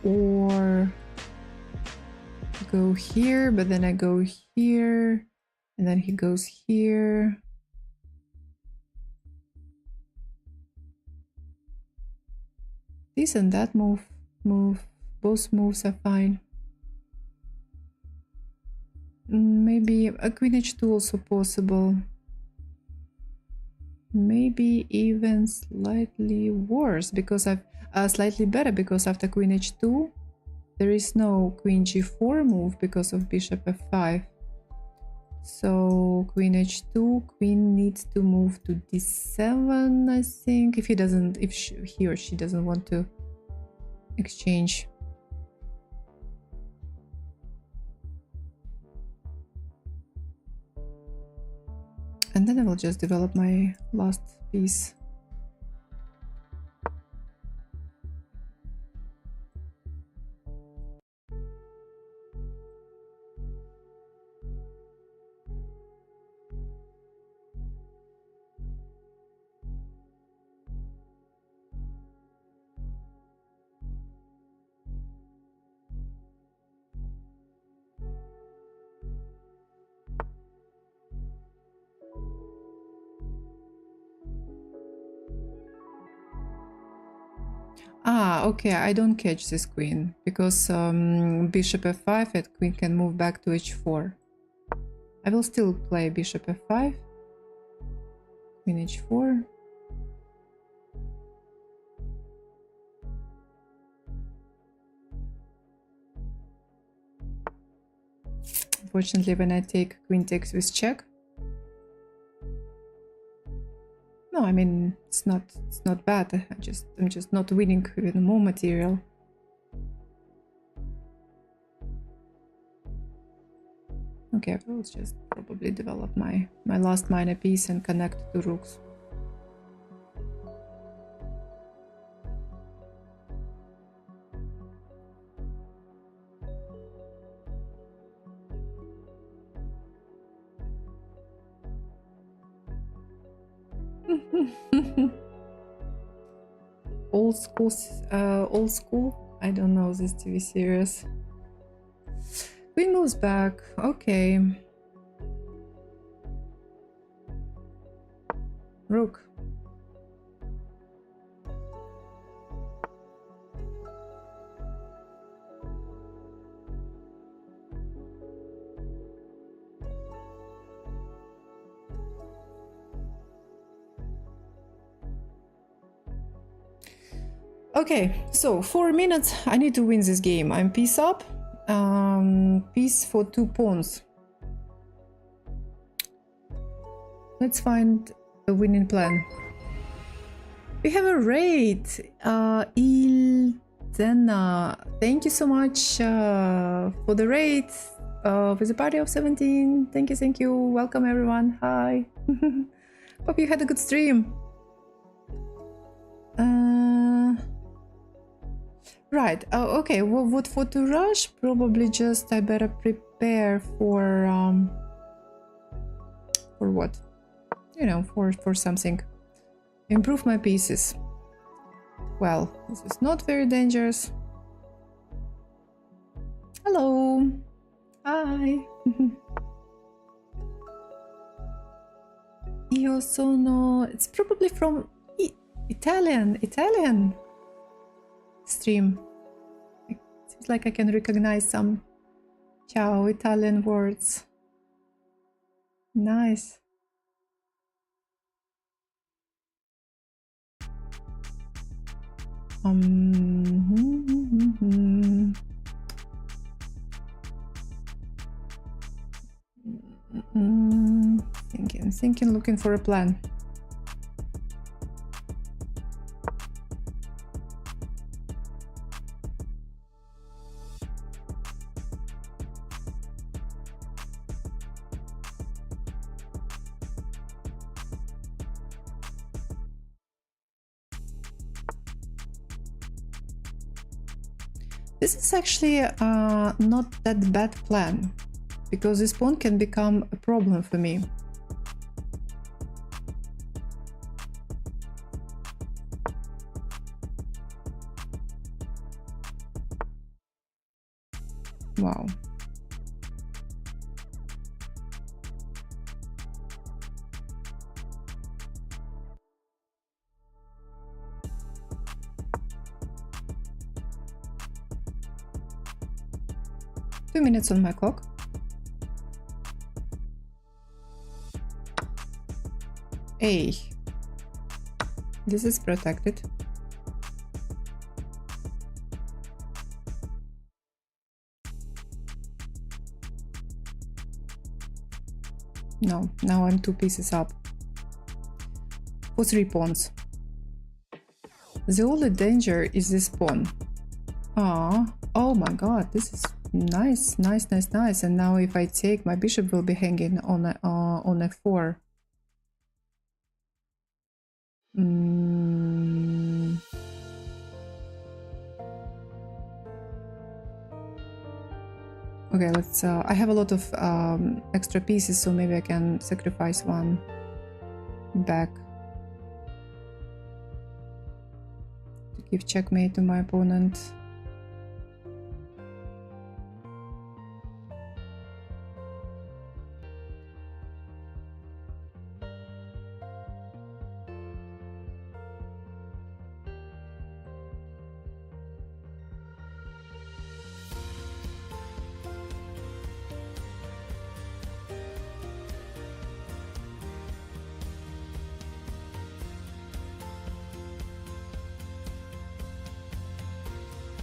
or go here, but then I go here, and then he goes here. This and that move, both moves are fine. Maybe a queen h2 also possible. Maybe even slightly worse, because I've slightly better, because after queen h2 there is no queen g4 move because of bishop f5. So queen h2, queen needs to move to d7, I think, if he doesn't, if he or she doesn't want to exchange. And then I will just develop my last piece. Ah, okay, I don't catch this queen, because bishop f5 and queen can move back to h4. I will still play bishop f5, queen h4. Unfortunately, when I take queen takes with check. No, I mean, it's not bad. I'm just not winning with more material. Okay, I will just probably develop my last minor piece and connect to rooks. Old school. I don't know this TV series. Queen moves back. Okay. Rook. Okay, so 4 minutes. I need to win this game. I'm piece up. Piece for 2 pawns. Let's find a winning plan. We have a raid. Ildena. Thank you so much for the raid. With a party of 17. Thank you. Welcome everyone. Hi. Hope you had a good stream. Right. Okay. What for to rush? Probably just I better prepare for what? You know, for something. Improve my pieces. Well, this is not very dangerous. Hello. Hi. Io sono. It's probably from Italian stream. It seems like I can recognize some ciao Italian words. Nice. thinking, looking for a plan. This is actually not that bad plan, because this pawn can become a problem for me. Wow. Two minutes on my clock. Hey, this is protected. No, now I'm 2 pieces up for 3 pawns. The only danger is this pawn. Ah, oh my god, this is nice. And now if I take, my bishop will be hanging on f4. Okay, let's. I have a lot of extra pieces, so maybe I can sacrifice one back to give checkmate to my opponent.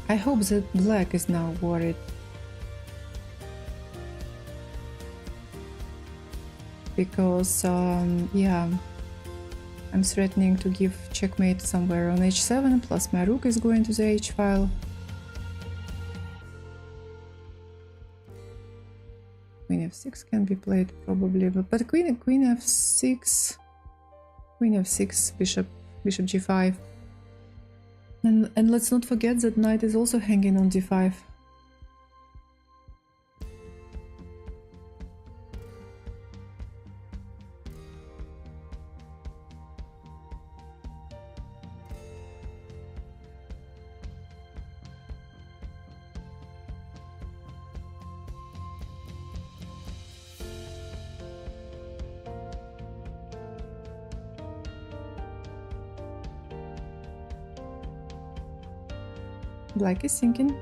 I hope that black is now worried, because yeah, I'm threatening to give checkmate somewhere on h7, plus my rook is going to the h file. Queen f6 can be played probably, but queen f6, bishop g5. And let's not forget that knight is also hanging on d5. Black is sinking.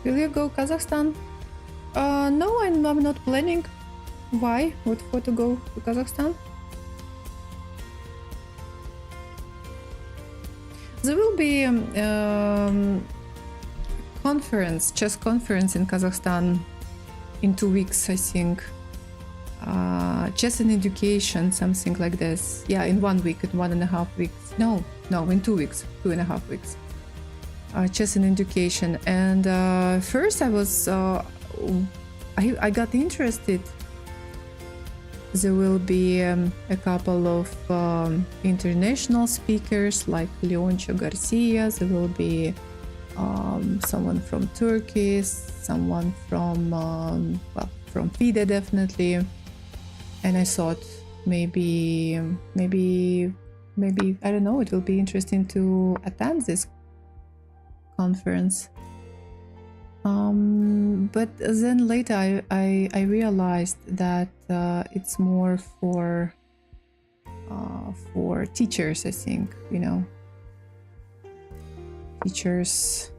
Will you go Kazakhstan? No, I'm not planning. Why? What for to go to Kazakhstan? There will be chess conference in Kazakhstan in 2 weeks, I think. Chess and education, something like this. Yeah, in 1 week, in 1.5 weeks. No, in 2 weeks, 2.5 weeks. Chess and education, and first I was I got interested. There will be a couple of international speakers like Leoncio Garcia. There will be someone from Turkey, someone from from FIDE definitely, and I thought maybe I don't know, it will be interesting to attend this conference. But then later I realized that it's more for for teachers, I think, you know, teachers,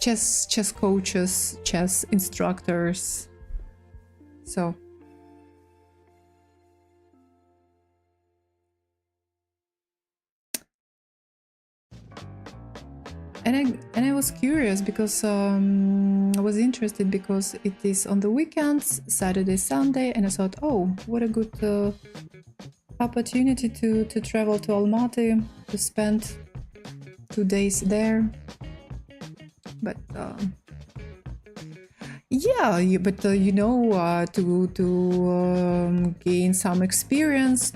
chess coaches, chess instructors. So and I was curious because I was interested because it is on the weekends, Saturday, Sunday, and I thought, oh, what a good opportunity to travel to Almaty, to spend 2 days there. But yeah, you know, to gain some experience,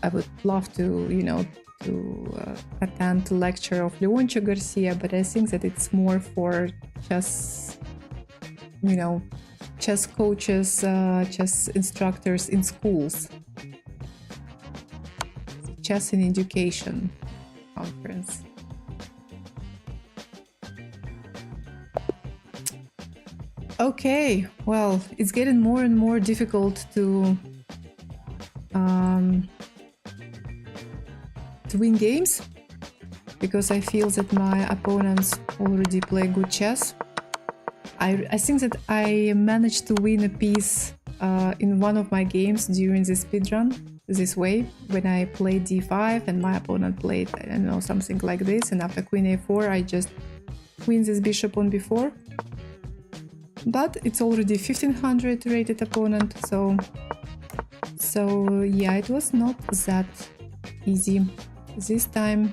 I would love to, you know, to attend a lecture of Leoncio Garcia, but I think that it's more for chess, you know, chess coaches, chess instructors in schools. Chess in Education conference. Okay, well, it's getting more and more difficult to win games because I feel that my opponents already play good chess. I think that I managed to win a piece in one of my games during the speedrun this way, when I played d5 and my opponent played, I don't know, something like this, and after queen a4 I just win this bishop on b4. But it's already 1500 rated opponent, so yeah, it was not that easy this time.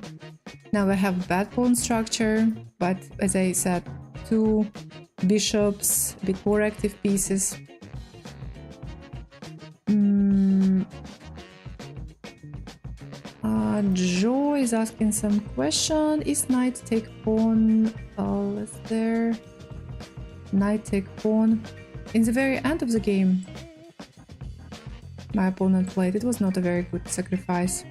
Now I have bad pawn structure, but as I said, 2 bishops, a bit more active pieces. Joe is asking some question. Is knight take pawn? Is there knight take pawn? In the very end of the game, my opponent played. It was not a very good sacrifice.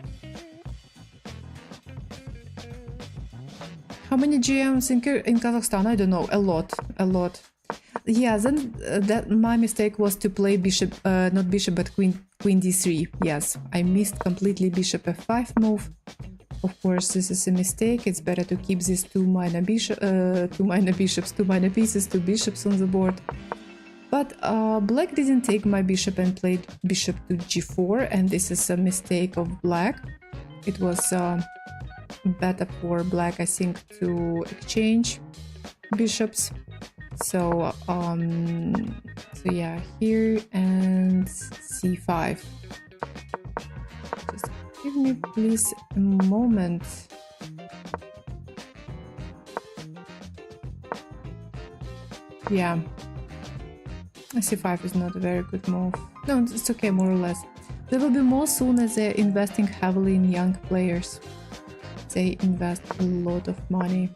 How many GMs in Kazakhstan? I don't know. A lot. Yeah, then that my mistake was to play bishop, not bishop, but queen d3. Yes, I missed completely bishop f5 move. Of course, this is a mistake. It's better to keep these two minor pieces, 2 bishops on the board. But black didn't take my bishop and played bishop to g4, and this is a mistake of black. It was better for black, I think, to exchange bishops. So yeah, here and c5. Just give me please a moment. Yeah, c5 is not a very good move. No, it's okay, more or less. There will be more soon as they're investing heavily in young players. They invest a lot of money.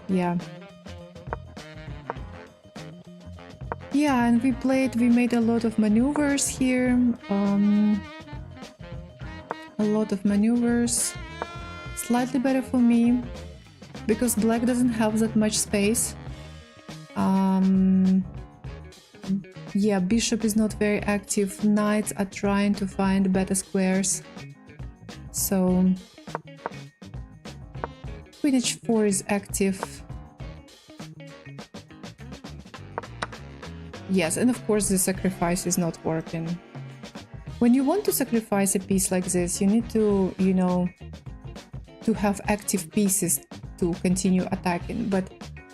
Yeah. Yeah, and we made a lot of maneuvers here. A lot of maneuvers. Slightly better for me, because black doesn't have that much space. Yeah, bishop is not very active. Knights are trying to find better squares. So queen h4 is active. Yes, and of course the sacrifice is not working. When you want to sacrifice a piece like this, you need to, you know, to have active pieces to continue attacking. But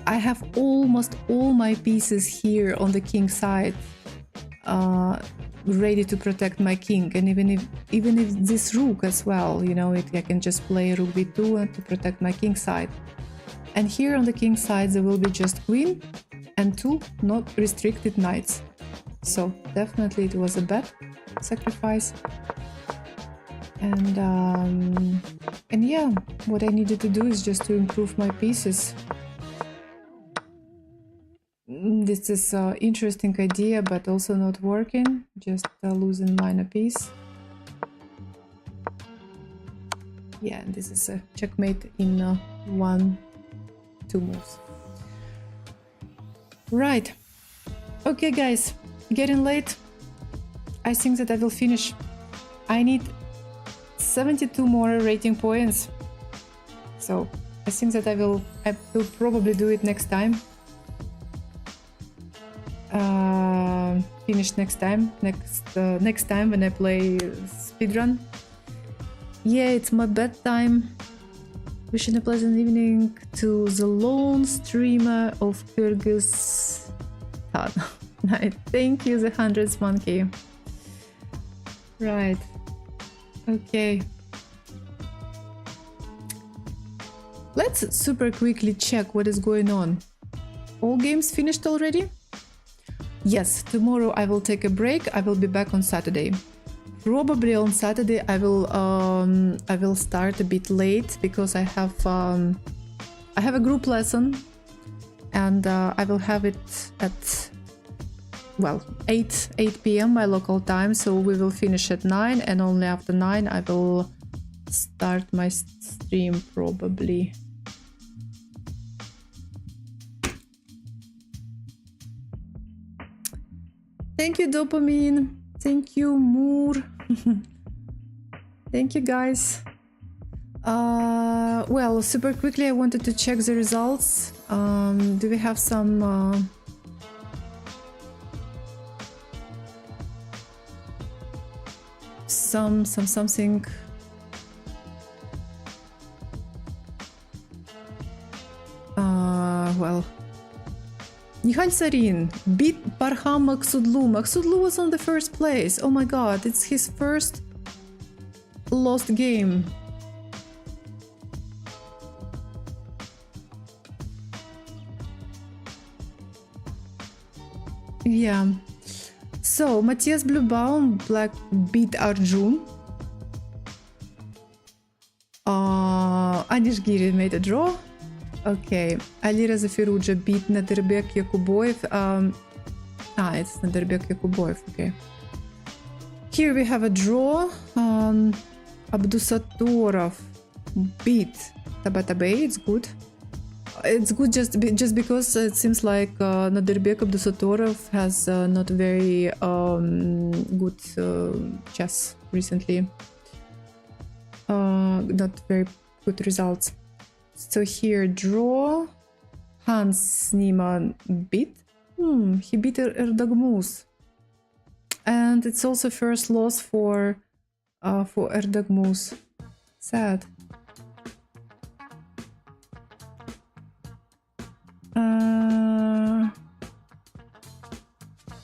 I have almost all my pieces here on the king side, ready to protect my king. And even if this rook as well, you know, I can just play rook b2 and to protect my king side. And here on the king side there will be just queen and 2 not restricted knights. So definitely it was a bad sacrifice. And yeah, what I needed to do is just to improve my pieces. This is an interesting idea, but also not working. Just losing minor piece. Yeah, and this is a checkmate in 1-2 moves. Right. Okay, guys, getting late. I think that I will finish. I need 72 more rating points. So I think that I will probably do it next time. Finish next time. Next time when I play speedrun. Yeah, it's my bedtime. Wishing a pleasant evening to the lone streamer of Kyrgyzstan. Thank you, the 100th monkey. Right. Okay. Let's super quickly check what is going on. All games finished already? Yes, tomorrow I will take a break. I will be back on Saturday. Probably on Saturday I will start a bit late because I have a group lesson, and I will have it at 8 p.m. my local time, so we will finish at 9, and only after 9 I will start my stream probably. Thank you, Dopamine. Thank you, Moore. Thank you, guys. Well, super quickly, I wanted to check the results. Do we have some... something... well... Nihal Sarin beat Parham Maksudlu. Maksudlu was on the first place. Oh my god, it's his first lost game. Yeah. So, Matthias Bluebaum beat Arjun. Anish Giri made a draw. Okay, Alira Zafiruja beat Naderbek Yakuboev. It's Naderbek Yakuboev, okay. Here we have a draw. Abdusatorov beat Tabatabey, it's good. It's good just because it seems like Naderbek Abdusatorov has not very good chess recently. Not very good results. So here, draw. Hans Niemann beat. He beat Erdogmus. And it's also first loss for Erdogmus. Sad.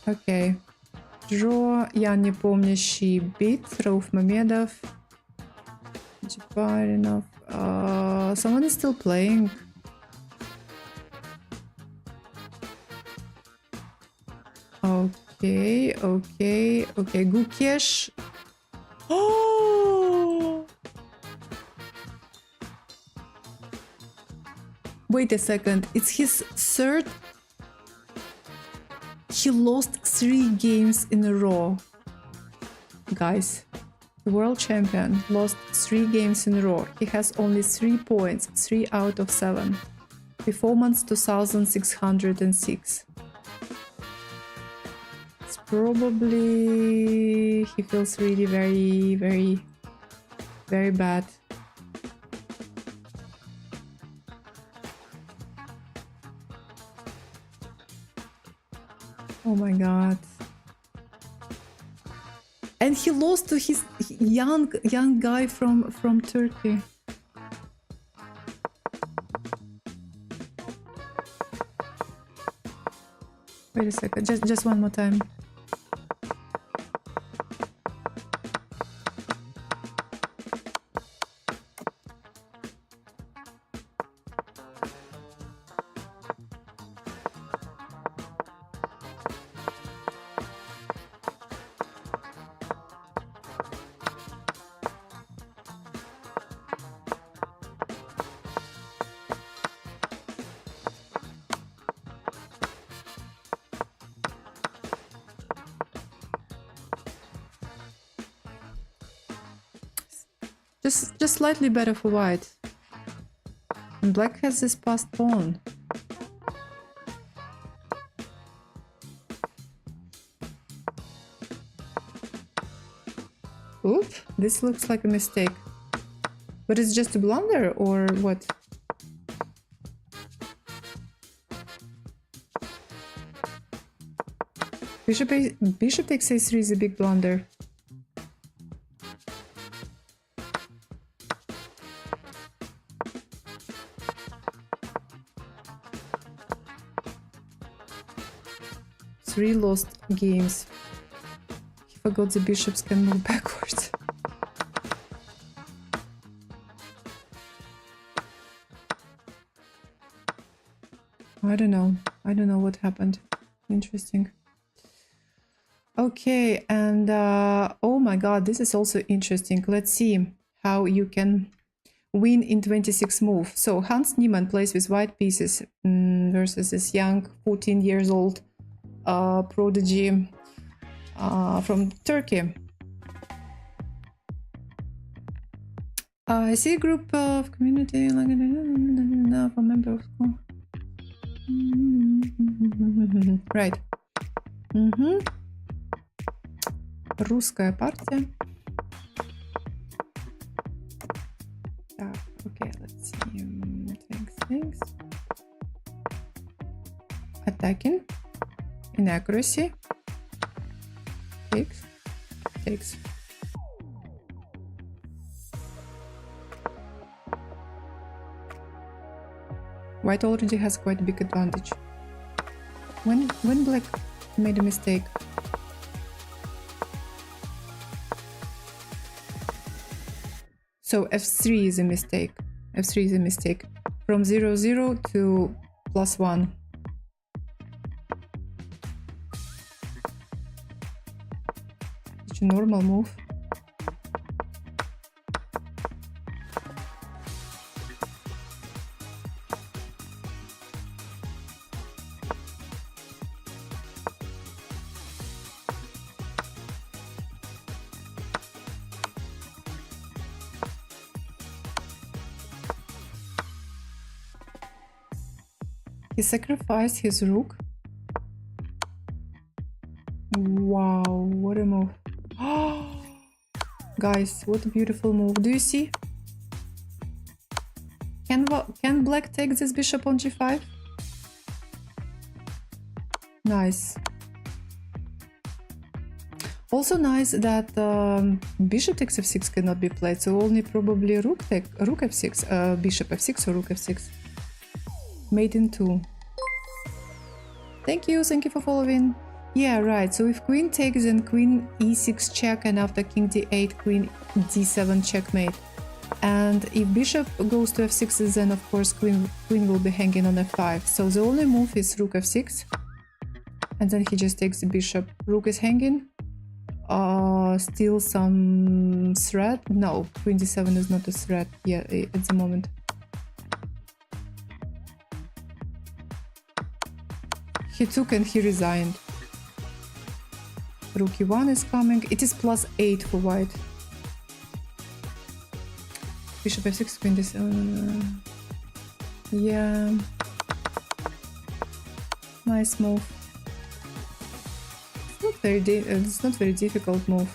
Okay. Draw. Я не помнящий beat. Rauf Mamedov. Japarinov. Someone is still playing. Okay. Gukesh. Oh! Wait a second. It's his third. He lost 3 games in a row. Guys. The world champion lost 3 games in a row. He has only 3 points, 3 out of 7. Performance 2606. It's probably... he feels really very bad. Oh my god. And he lost to his young guy from Turkey. Wait a second, just one more time. Just slightly better for white. And black has this passed pawn. Oop, this looks like a mistake. But it's just a blunder or what? Bishop takes a3 is a big blunder. Three lost games. He forgot the bishops can move backwards. I don't know. I don't know what happened. Interesting. Okay, and oh my god, this is also interesting. Let's see how you can win in 26 move. So Hans Niemann plays with white pieces versus this young 14 years old prodigy from Turkey. I see a group of community like a member of school. Right. Русская партия. Так, okay, let's see. Things. Attacking. Inaccuracy. Takes. White already has quite a big advantage. When black made a mistake. So f3 is a mistake. f3 is a mistake. From 0-0 to +1. It's a normal move. He sacrificed his rook. Wow, what a move. Guys, what a beautiful move. Do you see? Can black take this bishop on g5? Nice. Also nice that bishop takes f6 cannot be played, so only probably rook f6, bishop f6 or rook f6. Made in 2. Thank you for following. Yeah, right, so if queen takes, then queen e6 check, and after king d8, queen d7 checkmate. And if bishop goes to f6, then of course queen will be hanging on f5. So the only move is rook f6, and then he just takes the bishop. Rook is hanging. Still some threat. No, queen d7 is not a threat yet at the moment. He took and he resigned. Rook e1 is coming. It is +8 for white. Bishop f6, queen d7. Yeah. Nice move. It's not very difficult move.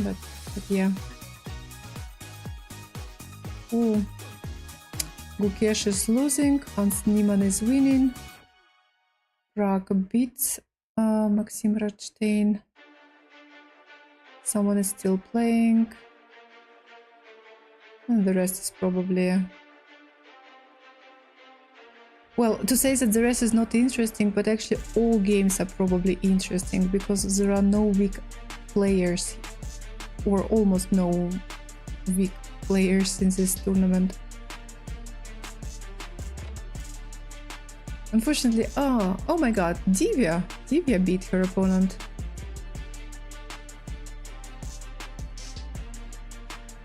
But yeah. Ooh. Gukesh is losing, Hans Niemann is winning. Prague beats Maxim Radstein. Someone is still playing. And the rest is probably... Well, to say that the rest is not interesting, but actually all games are probably interesting because there are no weak players, or almost no weak players in this tournament. Unfortunately, oh my god, Divya beat her opponent.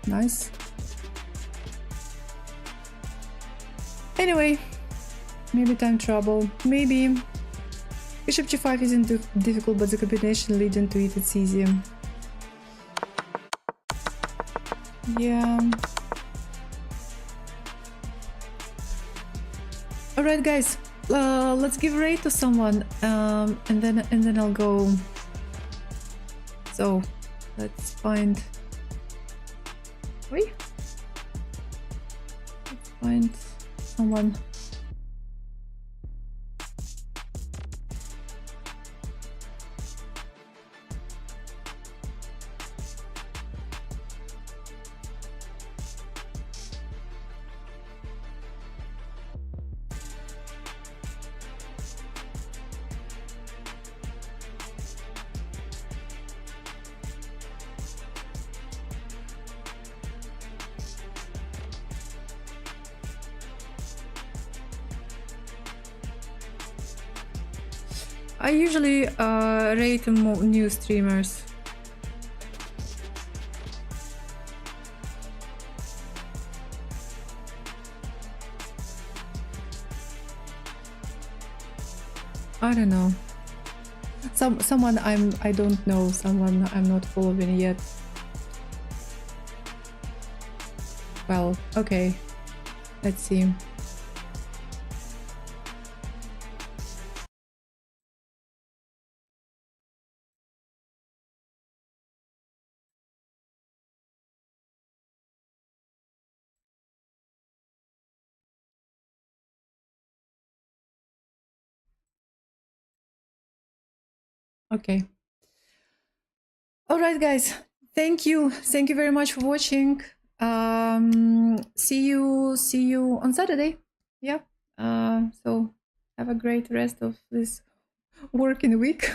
Nice. Anyway, maybe time trouble, maybe. Bishop g5 isn't difficult, but the combination leading to it, it's easy. Yeah. Alright guys, let's give rate to someone, and then I'll go. So let's find. Wait. Let's find someone. I usually rate new streamers. I don't know. Someone I don't know, someone I'm not following yet. Well, okay. Let's see. Okay. All right, guys. Thank you. Thank you very much for watching. See you on Saturday. Yeah. So have a great rest of this working week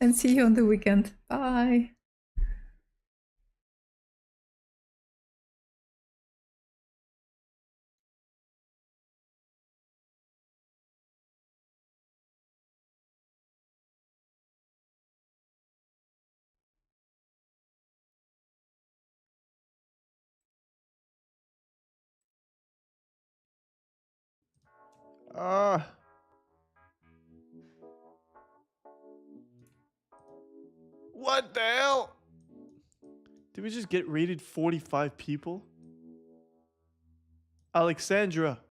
and see you on the weekend. Bye. What the hell? Did we just get rated 45 people? Alexandra.